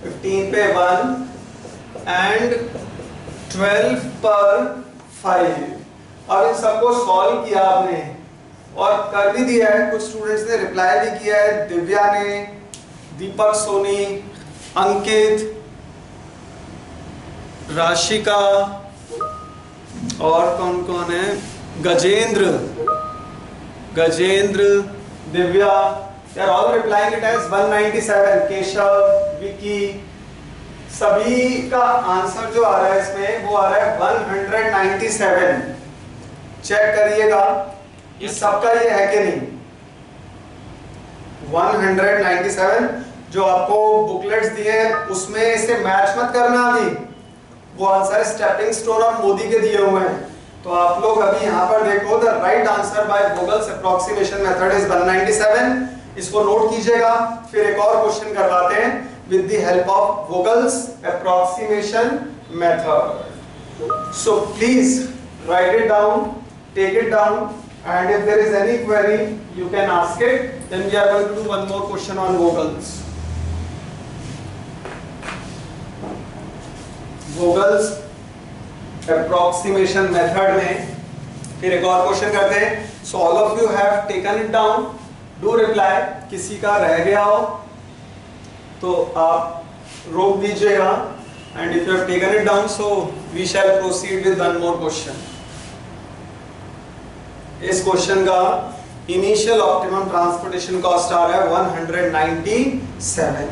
15 पे 1 एंड 12 पर 5। अब इन सबको सॉल्व किया आपने और कर भी दिया है। कुछ स्टूडेंट्स ने रिप्लाई भी किया है, दिव्या ने, दीपक सोनी, अंकित, राशिका, और कौन कौन है, Gajendra, Divya, they are all replying it as 197, Keshav, Vicky, सभी का आंसर जो आ रहा है इसमें वो आ रहा है 197। चेक करिएगा कि सबका ये है कि नहीं। 197 जो आपको बुकलेट्स दिए हैं उसमें इसे मैच मत करना अभी, वो आंसर स्टेपिंग स्टोन और मोदी के दिए हुए हैं। तो आप लोग अभी यहाँ पर देखो, the right answer by Vogel's approximation method is 197। इसको नोट कीजिएगा। फिर एक और क्वेश्चन करवाते हैं with the help of Vogel's approximation method. So please write it down, take it down, and if there is any query you can ask it. Then we are going to do one more question on vogels. Vogels approximation method में फिर एक और क्वेश्चन करते हैं। So all of you have taken it down. Do reply. किसी का रह गया हो तो आप रोक दीजिएगा। And if you have taken it down, so we shall proceed with one more question. इस क्वेश्चन का इनिशियल ऑप्टिमम ट्रांसपोर्टेशन कॉस्ट आ रहा है 197।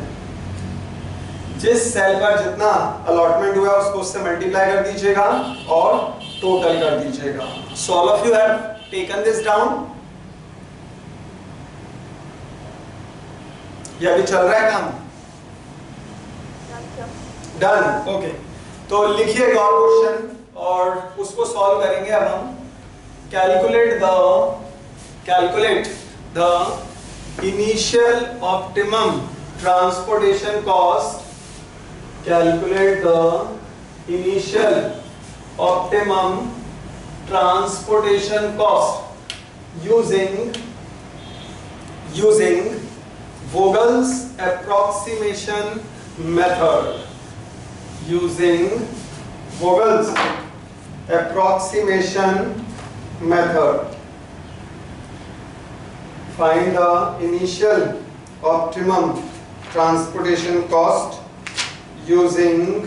जिस सेल पर जितना अलॉटमेंट हुआ उसको उससे मल्टीप्लाई कर दीजिएगा और टोटल कर दीजिएगा। So all of you have taken this down. ये अभी चल रहा है काम? Done, okay. तो लिखिए एक और क्वेश्चन और उसको सॉल्व करेंगे अब हम। Calculate the initial optimum transportation cost. Calculate the initial optimum transportation cost using Vogel's approximation method. Using Vogel's approximation method, find the initial optimum transportation cost using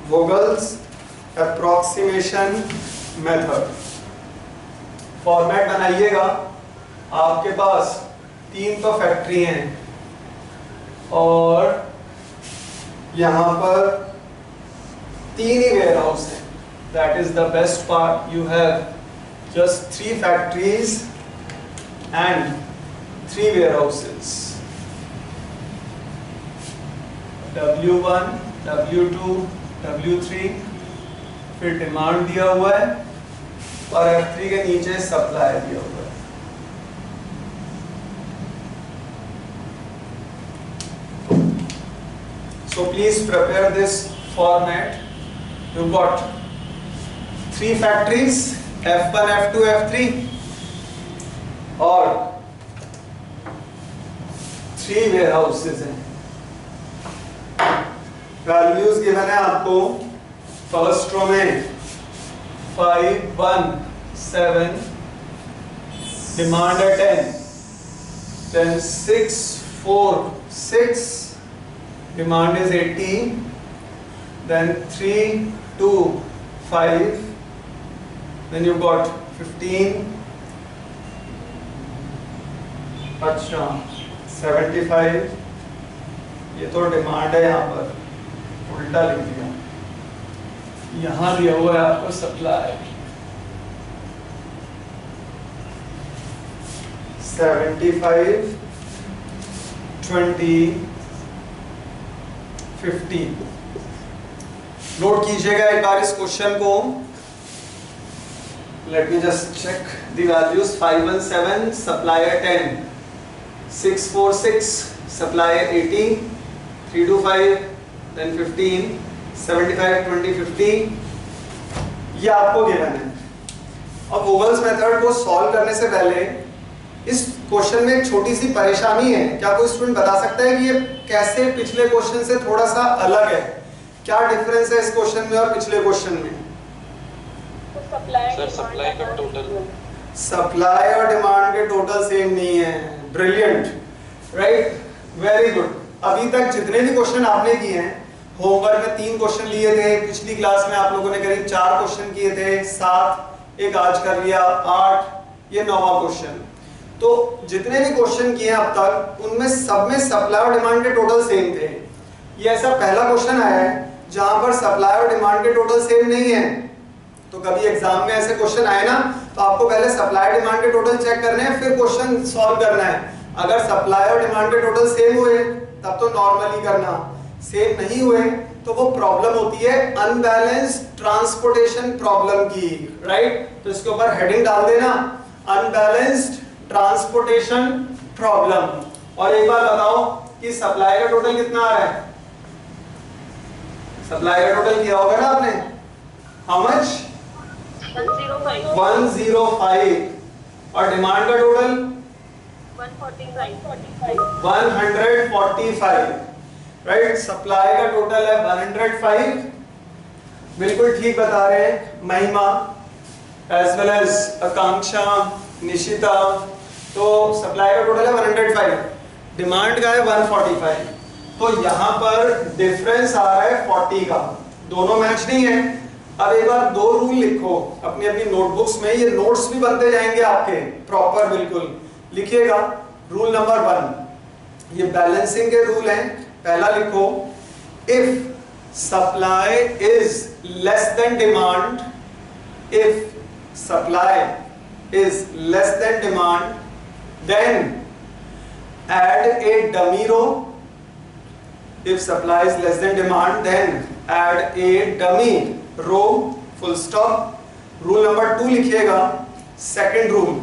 Vogel's approximation method. Format बनाइएगा, आपके पास 3 तो फैक्ट्री हैं और यहाँ पर 3 ही वेयर हाउस हैं. That is the best part. You have just 3 factories and 3 warehouses. W1, W2, W3, फिर डिमांड दिया हुआ है और F3 के नीचे सप्लाई दिया हुआ है. So please prepare this format. You've got 3 factories, F1, F2, F3 और 3 warehouses हैं. वैल्यूज गिवन है आपको. फर्स्ट रो में 5, 1, 7, डिमांड है 10, then 6, 4, 6, demand is 80, then 3, 2, 5, then you've got 15, अच्छा 75. ये तो डिमांड है, यहाँ पर उल्टा लिख दिया. यहाँ दिया हुआ है आपको सप्लाई 75, 20, 50. नोट कीजिएगा एक बार इस क्वेश्चन को. Let me just check the values. 517 supplier 10, 646 supplier 80, 325 then 15, 75, 20, 50. ये आपको गिवन है. अब वोगल्स मेथड को सॉल्व करने से पहले इस क्वेश्चन में एक छोटी सी परेशानी है. क्या कोई स्टूडेंट बता सकता है कि ये कैसे पिछले क्वेश्चन से थोड़ा सा अलग है? क्या डिफरेंस है इस क्वेश्चन में और पिछले क्वेश्चन में? सर सप्लाई का टोटल, सप्लाई और डिमांड के टोटल सेम नहीं है. Brilliant, right, very good. अभी तक जितने भी क्वेश्चन आपने किए हैं, होमवर्क में 3 क्वेश्चन लिए थे, पिछली क्लास में आप लोगों ने करीब 4 क्वेश्चन किए थे, 7 एक आज कर लिया, 8 ये 9वां क्वेश्चन. तो जितने भी क्वेश्चन किए हैं अब तक, उनमें सब में सप्लाई और डिमांड के टोटल सेम थे. ये ऐसा पहला क्वेश्चन आया है जहां पर सप्लाई और डिमांड के टोटल सेम नहीं है. तो कभी एग्जाम में ऐसे क्वेश्चन आए ना, तो आपको पहले सप्लाई डिमांड के टोटल चेक करने हैं, फिर क्वेश्चन सॉल्व करना है. अगर सप्लाई और डिमांड के टोटल सेम हुए तब तो नॉर्मली करना, सेम नहीं हुए तो वो प्रॉब्लम होती है अनबैलेंस्ड ट्रांसपोर्टेशन प्रॉब्लम की. राइट, तो इसके ऊपर हेडिंग डाल देना, अनबैलेंस्ड ट्रांसपोर्टेशन प्रॉब्लम. और एक बार बताओ कि सप्लाई का टोटल कितना आ रहा है? सप्लाई का टोटल किया होगा ना आपने. How much? 105. और डिमांड का टोटल 145. राइट, सप्लाई का टोटल है 105. बिल्कुल ठीक बता रहे हैं महिमा एज वेल एज आकांक्षा, निशिता. तो सप्लाई का टोटल है 105, डिमांड का है 145. तो यहाँ पर डिफरेंस आ रहा है 40 का. दोनों मैच नहीं है. अब एक बार 2 रूल लिखो अपनी अपनी नोटबुक्स में. ये नोट्स भी बनते जाएंगे आपके प्रॉपर. बिल्कुल लिखिएगा. रूल नंबर 1, ये बैलेंसिंग के रूल हैं. पहला लिखो, if supply is less than demand, if supply is less than demand, then add a dummy row. If supply is less than demand, then add a dummy row. Full stop. Rule number 2 लिखिएगा. Second rule,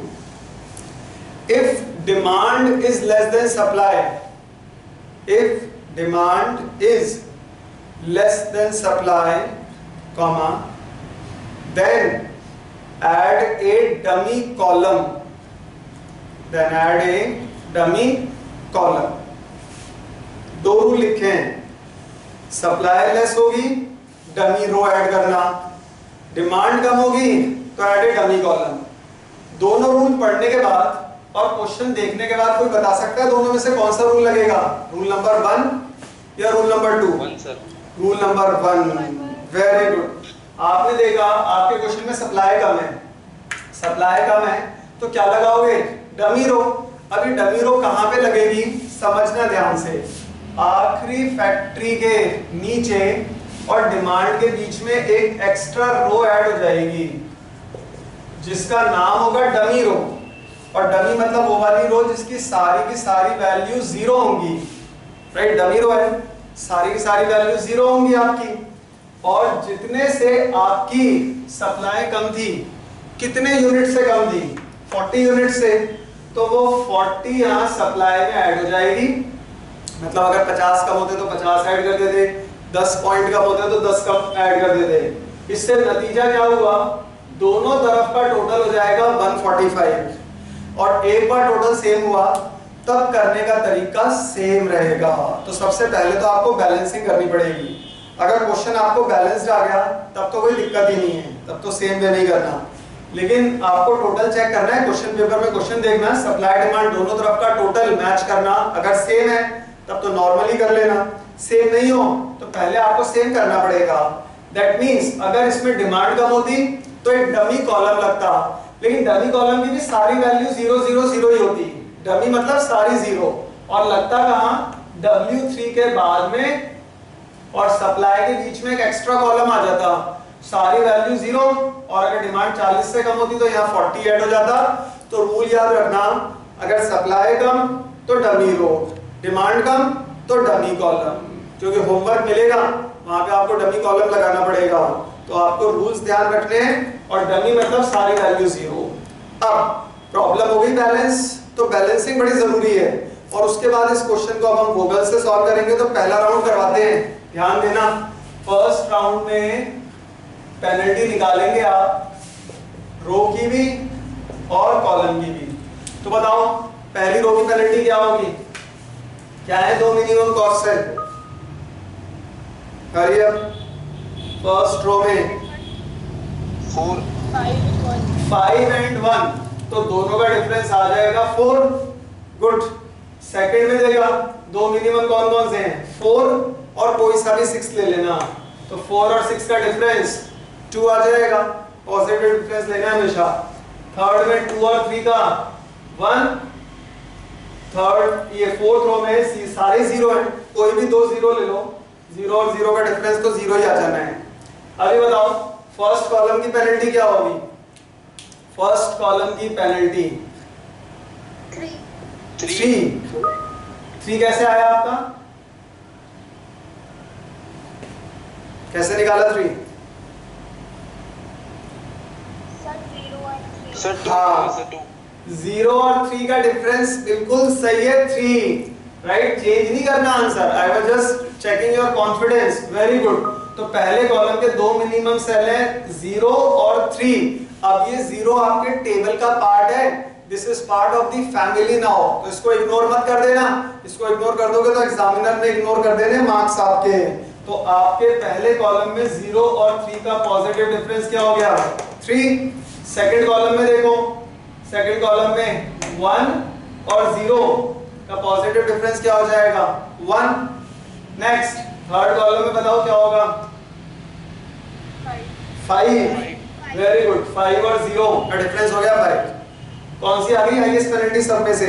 if demand is less than supply, if demand is less than supply, comma, then add a dummy column then add a dummy column. दो रूल लिखे हैं, सप्लाई लेस होगी डमी रो ऐड करना, डिमांड कम होगी तो ऐड ए डमी कॉलम। दोनों रूल पढ़ने के बाद और क्वेश्चन देखने के बाद कोई बता सकता है दोनों में से कौन सा रूल लगेगा? रूल नंबर 1 या rule number 2? 1 sir. Rule number 1। Very good. आपने देखा आपके क्वेश्चन में सप्लाई कम है, सप्लाई कम है तो क्या लगाओगे? डमी रो। अभी डमी रो कहां पे लगेगी समझना ध्यान से। आखिरी फैक्ट्री के नीचे और डिमांड के बीच में एक एक्स्ट्रा रो ऐड हो जाएगी जिसका नाम होगा डमी रो। और डमी मतलब वो वाली रो जिसकी सारी की सारी वैल्यू 0 होंगी, राइट? डमी रो है, सारी की सारी वैल्यू 0 होंगी आपकी। और जितने से आपकी सप्लाई कम थी, कितने यूनिट से कम थी? 40 यूनिट से, तो वो 40 यहाँ सप्लाई में ऐड हो जाएगी। मतलब अगर 50 कम होते तो 50 ऐड कर देते, 10 पॉइंट कम होते तो 10 कम ऐड कर देते। इससे नतीजा क्या हुआ? दोनों तरफ का टोटल हो जाएगा 145। और एक बार टोटल सेम हुआ तब करने का तरीका सेम रहेगा। तो सबसे पहले तो आपको बैलेंसिंग करनी पड़ेगी। अगर क्वेश्चन आपको बैलेंस्ड आ गया तब तो कोई दिक्कत ही नहीं है, तब तो सेम वे नहीं करना। लेकिन आपको टोटल चेक करना है, क्वेश्चन पेपर में क्वेश्चन देखना, सप्लाई डिमांड दोनों तरफ का टोटल मैच करना। अगर सेम है तब तो नॉर्मली कर लेना, सेम नहीं हो तो पहले आपको सेम करना पड़ेगा। दैट मींस अगर इसमें डिमांड कम होती तो एक डमी कॉलम लगता, लेकिन डमी कॉलम की भी सारी वैल्यू 0 0 0 ही होती। डमी मतलब सारी 0, और लगता कहां? W3 के बाद में, और सप्लाई के बीच में एक एक्स्ट्रा कॉलम आ जाता, सारी वैल्यू 0, और अगर डिमांड 40 से कम होती तो यहाँ 40 ऐड हो जाता। तो रूल याद रखना, अगर सप्लाई कम तो डमी रो, डिमांड कम तो डमी कॉलम। क्योंकि होमवर्क मिलेगा वहां पे आपको डमी कॉलम लगाना पड़ेगा, तो आपको रूल्स ध्यान रखने हैं। और डमी मतलब सारी वैल्यू 0। अब प्रॉब्लम हो गई बैलेंस, तो बैलेंसिंग बड़ी जरूरी है। और उसके बाद इस क्वेश्चन को अब हम गूगल से सॉल्व करेंगे। तो पहला राउंड करवाते हैं, ध्यान देना। फर्स्ट राउंड में पेनल्टी निकालेंगे आप, रो की भी और कॉलम की भी। तो बताओ पहली रो की पेनल्टी क्या होगी? क्या है? 2 मिनिमम कॉस्ट है। Hurry up. फर्स्ट रो में 4 5 एंड 1, तो दोनों का डिफरेंस आ जाएगा 4। गुड। सेकंड में देगा 2 मिनिमम कौन कौन से हैं? 4 और कोई सा भी 6 ले लेना, तो 4 और 6 का डिफरेंस 2 आ जाएगा। पॉजिटिव डिफरेंस लेना है हमेशा। थर्ड में 2 और 3 का 1। थर्ड ये फोर्थ रो में सारे 0 है, कोई भी 2 0 ले लो, 0 और 0 का डिफरेंस तो 0 ही आ जाना है। अभी बताओ फर्स्ट कॉलम की पेनल्टी क्या होगी? फर्स्ट कॉलम की पेनल्टी 3 कैसे आया आपका? कैसे निकाला 3? सर 2 हाँ। 0 और 3 का डिफरेंस बिल्कुल सही है 3, राइट? चेंज नहीं करना answer. I was just checking your confidence. Very good. तो पहले कॉलम के 2 मिनिमम सेल हैं 0 और 3। अब ये 0 आपके टेबल का पार्ट है, this is part of the family now. तो इसको इग्नोर मत कर देना, इसको इग्नोर कर दोगे तो एग्जामिनर ने इग्नोर कर देने मार्क्स आपके। तो आपके पहले कॉलम में 0 और 3 का पॉजिटिव डिफरेंस क्या हो गया? 3। सेकंड कॉलम में देखो, सेकंड कॉलम में 1 और 0 का पॉजिटिव डिफरेंस क्या हो जाएगा? 1। नेक्स्ट थर्ड कॉलम में बताओ क्या होगा? 5। Very good. 5 और 0 का डिफरेंस हो गया 5। कौन सी आ गई हाईएस्ट पेनल्टी सब में से?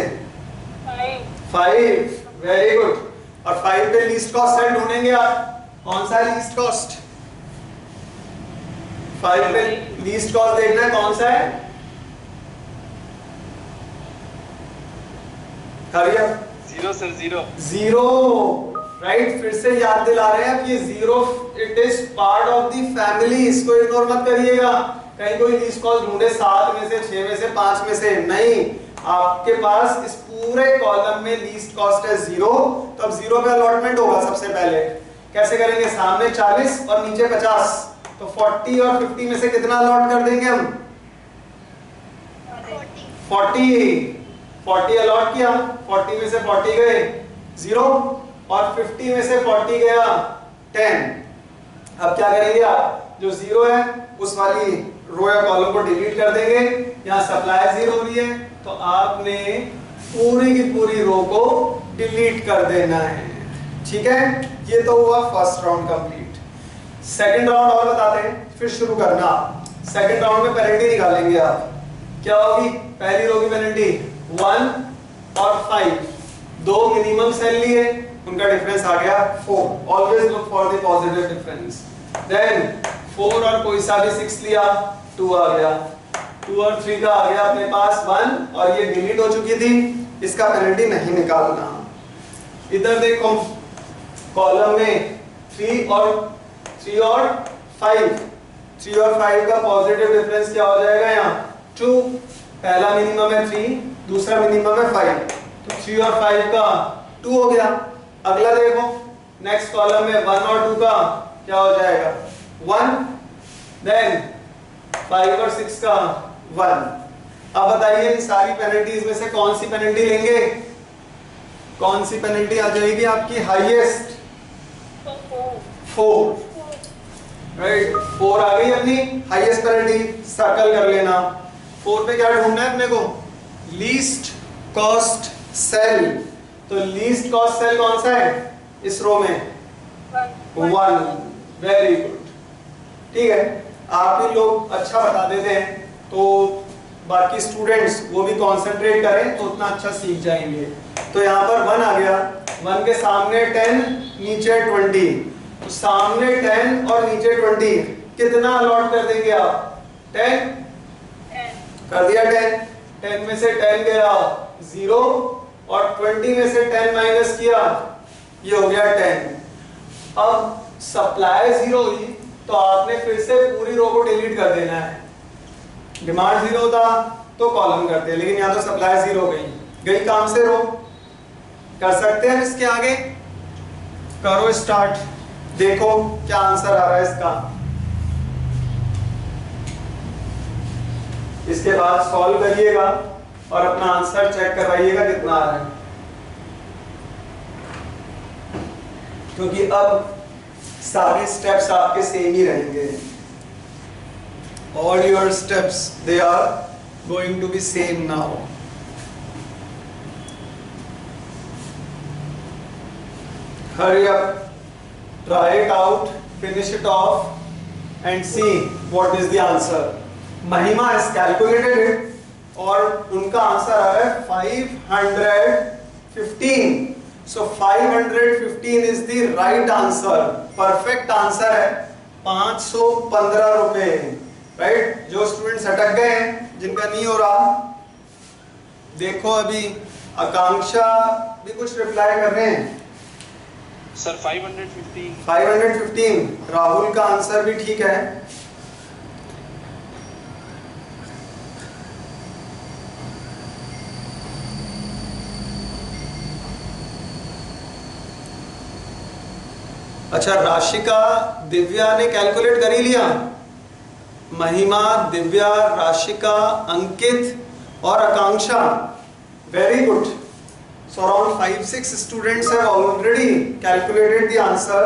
5। Very good. और 5 पे लीस्ट कॉस्ट सेल ढूंढेंगे आप। कौन सा है लीस्ट कॉस्ट? 5 पे लीस्ट कॉस्ट देखना है कौन सा है? हरिया 0 सर 0 राइट। फिर से याद दिला रहे हैं कि ये 0 it is part of the family, इसको इग्नोर मत करिएगा। कहीं कोई लीस्ट कॉस्ट ढूंढे 7 में से 6 में से 5 में से, नहीं, आपके पास इस पूरे कॉलम में लीस्ट कॉस्ट है 0। तो अब 0 पे अलॉटमेंट होगा। सबसे पहले कैसे करेंगे? सामने 40 और नीचे 50, तो 40 और 50 में से कितना अलॉट कर देंगे हम? 40। 40 अलॉट किया, 40 में से 40 गए 0 और 50 में से 40 गया 10। अब क्या करेंगे आप, जो 0 है उस वाली रो या कॉलम को डिलीट कर देंगे। यहाँ सप्लाई 0 हो रही है तो आपने पूरी की पूरी रो को डिलीट कर देना है। ठीक है, ये तो हुआ first round complete. Second round और बताते हैं, फिर शुरू करना। सेकंड राउंड में पेनल्टी निकालेंगे आप। क्या होगी पहली रो की पेनल्टी, 1 और 5 दो मिनिमम सेल लिए, उनका डिफरेंस आ गया 4। Always look for the positive difference. Then 4 और कोई सा भी 6 लिया, 2 आ गया, 2 और 3 का आ गया अपने पास 1 और ये डिलीट हो चुकी थी, इसका पेनल्टी नहीं निकालना। इधर देखो कॉलम में 3 और 5, 3 और 5 का पॉजिटिव डिफरेंस क्या हो जाएगा यहाँ 2। पहला मिनिमम है 3, दूसरा मिनिमम है 5, तो 3 और 5 का 2 हो गया। अगला देखो नेक्स्ट कॉलम में 1 और 2 का क्या हो जाएगा 1, देन 5 और 6 का 1। अब बताइए इन सारी पेनल्टीज में से कौन सी पेनल्टी लेंगे, कौन सी पेनल्टी आ जाएगी आपकी हाईएस्ट, 4 राइट। 4 आ गई अपनी हाईएस्ट पेनल्टी, सर्कल कर लेना। 4 पे क्या ढूंढना है अपने को, लीस्ट कॉस्ट सेल। तो लीस्ट कॉस्ट सेल कौन सा है इस रो में, 1। वेरी गुड, ठीक है। आप ही लोग अच्छा बता देते हैं तो बाकी स्टूडेंट्स वो भी कंसंट्रेट करें तो उतना अच्छा सीख जाएंगे। तो यहाँ पर 1 आ गया, 1 के सामने 10 नीचे 20, तो सामने 10 और नीचे 20 कितना अलॉट कर देंगे आप, 10 कर दिया। 10 में से 10 गया 0 और 20 में से 10 माइनस किया, ये हो गया 10। अब सप्लाई 0 हुई तो आपने फिर से पूरी रो को डिलीट कर देना है। डिमांड 0 था तो कॉलम करते हैं, लेकिन यहाँ तो सप्लाई 0 गई काम से रो। कर सकते हैं इसके आगे, करो स्टार्ट, देखो क्या आंसर आ रहा है इसका। इसके बाद सॉल्व करिएगा और अपना आंसर चेक करवाइएगा कितना आ रहा है, क्योंकि अब सारे स्टेप्स आपके सेम ही रहेंगे। All your steps they are going to be same now. Hurry up, try it out, finish it off, and see what is the answer. Mahima has calculated it और उनका आंसर आ रहा है 515. So 515 is the right answer. Perfect answer है 515 रुपए, राइट। जो स्टूडेंट्स अटक गए हैं, जिनका नहीं हो रहा, देखो अभी आकांक्षा भी कुछ रिप्लाई कर रहे हैं सर 515। 515 राहुल का आंसर भी ठीक है। अच्छा, राशिका दिव्या ने कैलकुलेट कर ही लिया। महिमा, दिव्या, राशिका, अंकित और Akanksha, very good. So around 5-6 students have already calculated the answer.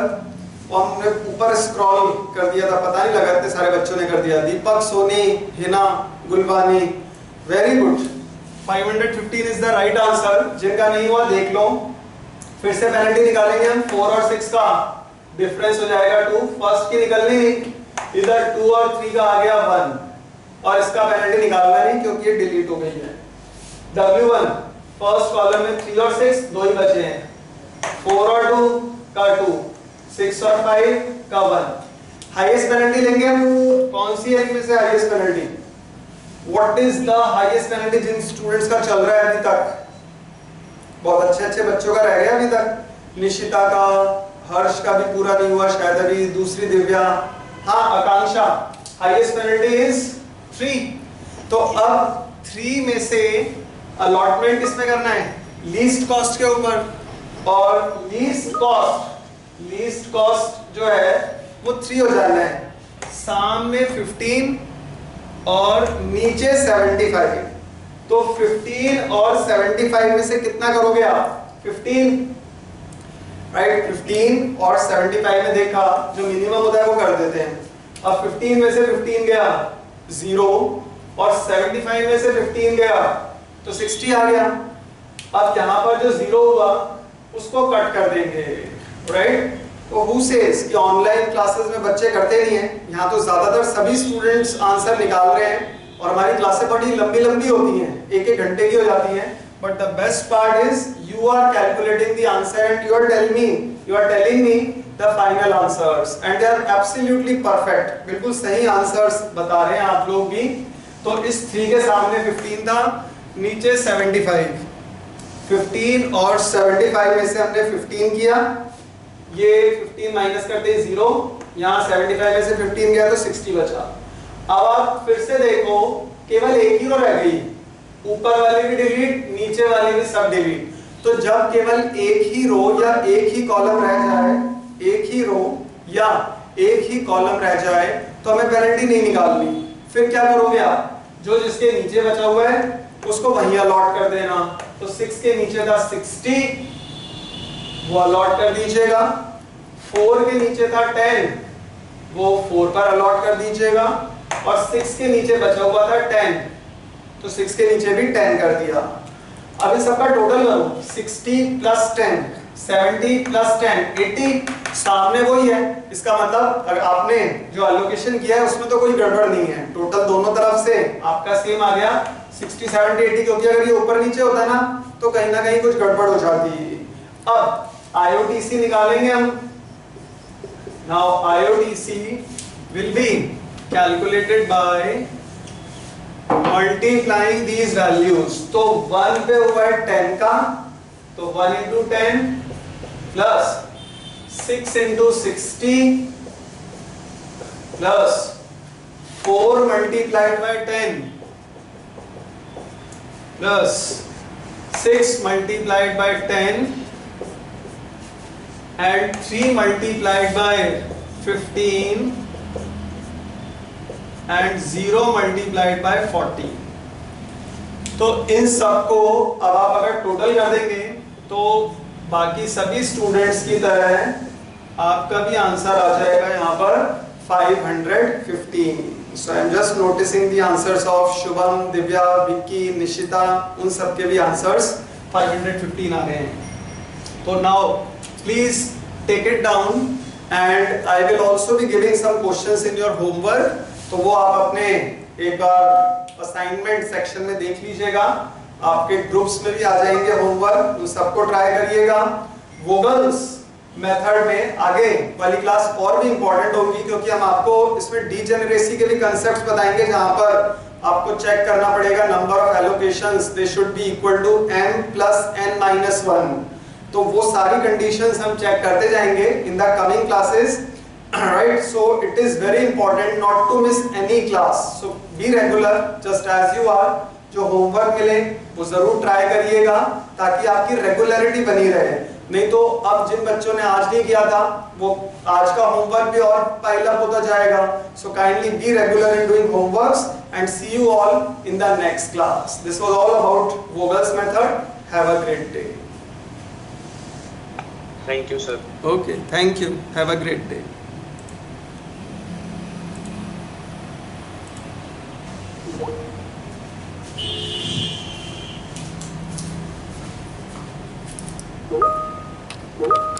और हमने ऊपर स्क्रॉल कर दिया था, पता नहीं लगा इतने सारे बच्चों ने कर दिया। Deepak, Soni, Hina, Gulwani, very good. 515 is the right answer. जिनका नहीं हुआ देख लो, फिर से पेनल्टी निकालेंगे हम। 4 और 6 का डिफरेंस हो जाएगा 2। फर्स्ट की निकलनी नहीं, इधर 2 और 3 का आ गया 1 और इसका पेनल्टी निकालना नहीं क्योंकि ये डिलीट हो गई है। W1 फर्स्ट कॉलम में 3 और 6 दो ही बचे हैं। 4 और 2 का 2, 6 और 5 का 1। हाईएस्ट पेनल्टी लेंगे हम। कौन सी है इनमें से highest penalty? What is the highest penalty जिन स्टूडेंट्स का चल रहा है अभी तक? बहुत अच्छे अच्छे बच्चों का रह गया अभी तक। निशिता का, हर्ष का भी पूरा नहीं हुआ शायद अभी, दूसरी दिव्या, हाँ आकांक्षा। Highest penalty is 3। तो अब 3 में से अलॉटमेंट किसमें करना है? लीस्ट कॉस्ट के ऊपर। और लीस्ट कॉस्ट जो है वो 3 हो जाना है। सामने 15 और नीचे 75। तो 15 और 75 में से कितना करोगे आप? 15, राइट? 15 और 75 में देखा जो मिनिमम होता है वो कर देते हैं। अब 15 में से 15 गया 0 और 75 में से 15 गया तो 60 आ गया। अब यहाँ पर जो 0 हुआ उसको कट कर देंगे, राइट? तो हु सेज कि ऑनलाइन क्लासेस में बच्चे करते नहीं हैं? यहाँ तो ज्यादातर सभी स्टूडेंट्स आंसर निकाल रहे हैं और हमारी क्लासें बड़ी लंबी लंबी होती हैं, एक एक घंटे की हो जाती हैं। But the best part is you are calculating the answer and you are telling me the final answers and they are absolutely perfect, बिल्कुल सही आंसर्स बता रहे हैं आप लोग भी। तो इस 3 के सामने 15 था, नीचे 75, 15 और 75 में से हमने 15 किया, ये 15 माइनस करते 0, यहाँ 75 में से 15 गया तो 60 बचा। अब आप फिर से देखो केवल एक ही रो रह गई, ऊपर वाली भी डिलीट, नीचे वाली भी सब डिलीट। तो जब केवल एक ही रो या एक ही कॉलम रह जाए, एक ही रो या एक ही कॉलम रह जाए तो हमें पेनल्टी नहीं निकालनी। फिर क्या करोगे आप? जो जिसके नीचे बचा हुआ है उसको वहीं अलॉट कर देना। तो 6 के नीचे था 60, वो अलॉट कर दीजिएगा। 4 के नीचे था 10, वो 4 पर अलॉट कर दीजिएगा। और 6 के नीचे बचा हुआ था 10, तो 6 के नीचे भी 10 कर दिया। अब इस सबका टोटल करो, 60 प्लस 10, 70 प्लस 10, 80, सामने वही है। इसका मतलब अगर आपने जो एलोकेशन किया है उसमें तो कोई गड़बड़ नहीं है, टोटल दोनों तरफ से आपका सेम आ गया 60, 70, 80। क्योंकि अगर ये ऊपर नीचे होता ना तो कहीं ना कहीं कुछ गड़बड़ हो जाती। अब IOTC निकालेंगे हम। Now IOTC will be calculated by multiplying these values. तो 1 पे हुआ है 10 का, तो 1 into 10 plus 6 into 60 plus 4 multiplied by 10 plus 6 multiplied by 10 and 3 multiplied by 15 and 0 multiplied by 40। तो इन सबको अब आप अगर टोटल कर देंगे तो बाकी सभी स्टूडेंट्स की तरह आपका भी आंसर आ जाएगा यहाँ पर 515। So I am just noticing the answers of Shubham, Divya, Vicky, Nishita, उन सब के भी आंसर्स 515 आ रहे हैं। तो now please take it down and I will also be giving some questions in your homework. तो वो आप अपने एक बार असाइनमेंट सेक्शन में देख लीजिएगा, आपके ग्रुप्स में भी आ जाएंगे होमवर्क, तो सबको ट्राई करिएगा। वोगल्स मेथड में आगे वाली क्लास और भी इंपॉर्टेंट होगी क्योंकि हम आपको इसमें डीजेनरेसी के भी कंसेप्ट्स बताएंगे, जहां पर आपको चेक करना पड़ेगा number of allocations they should be equal to m plus n-1। तो वो सारी कंडीशंस हम चेक करते जाएंगे in the coming classes, right? So it is very important not to miss any class. So be regular just as you are. जो होमवर्क मिले वो जरूर ट्राई करिएगा ताकि आपकी रेगुलरिटी बनी रहे। नहीं तो अब जिन बच्चों ने आज नहीं किया था वो आज का होमवर्क भी और पाइल अप होता जाएगा। So kindly be regular in doing homeworks and see you all in the next class. This was all about Vogel's method. Have a great day. Thank you, sir. Okay, thank you. Have a great day. What?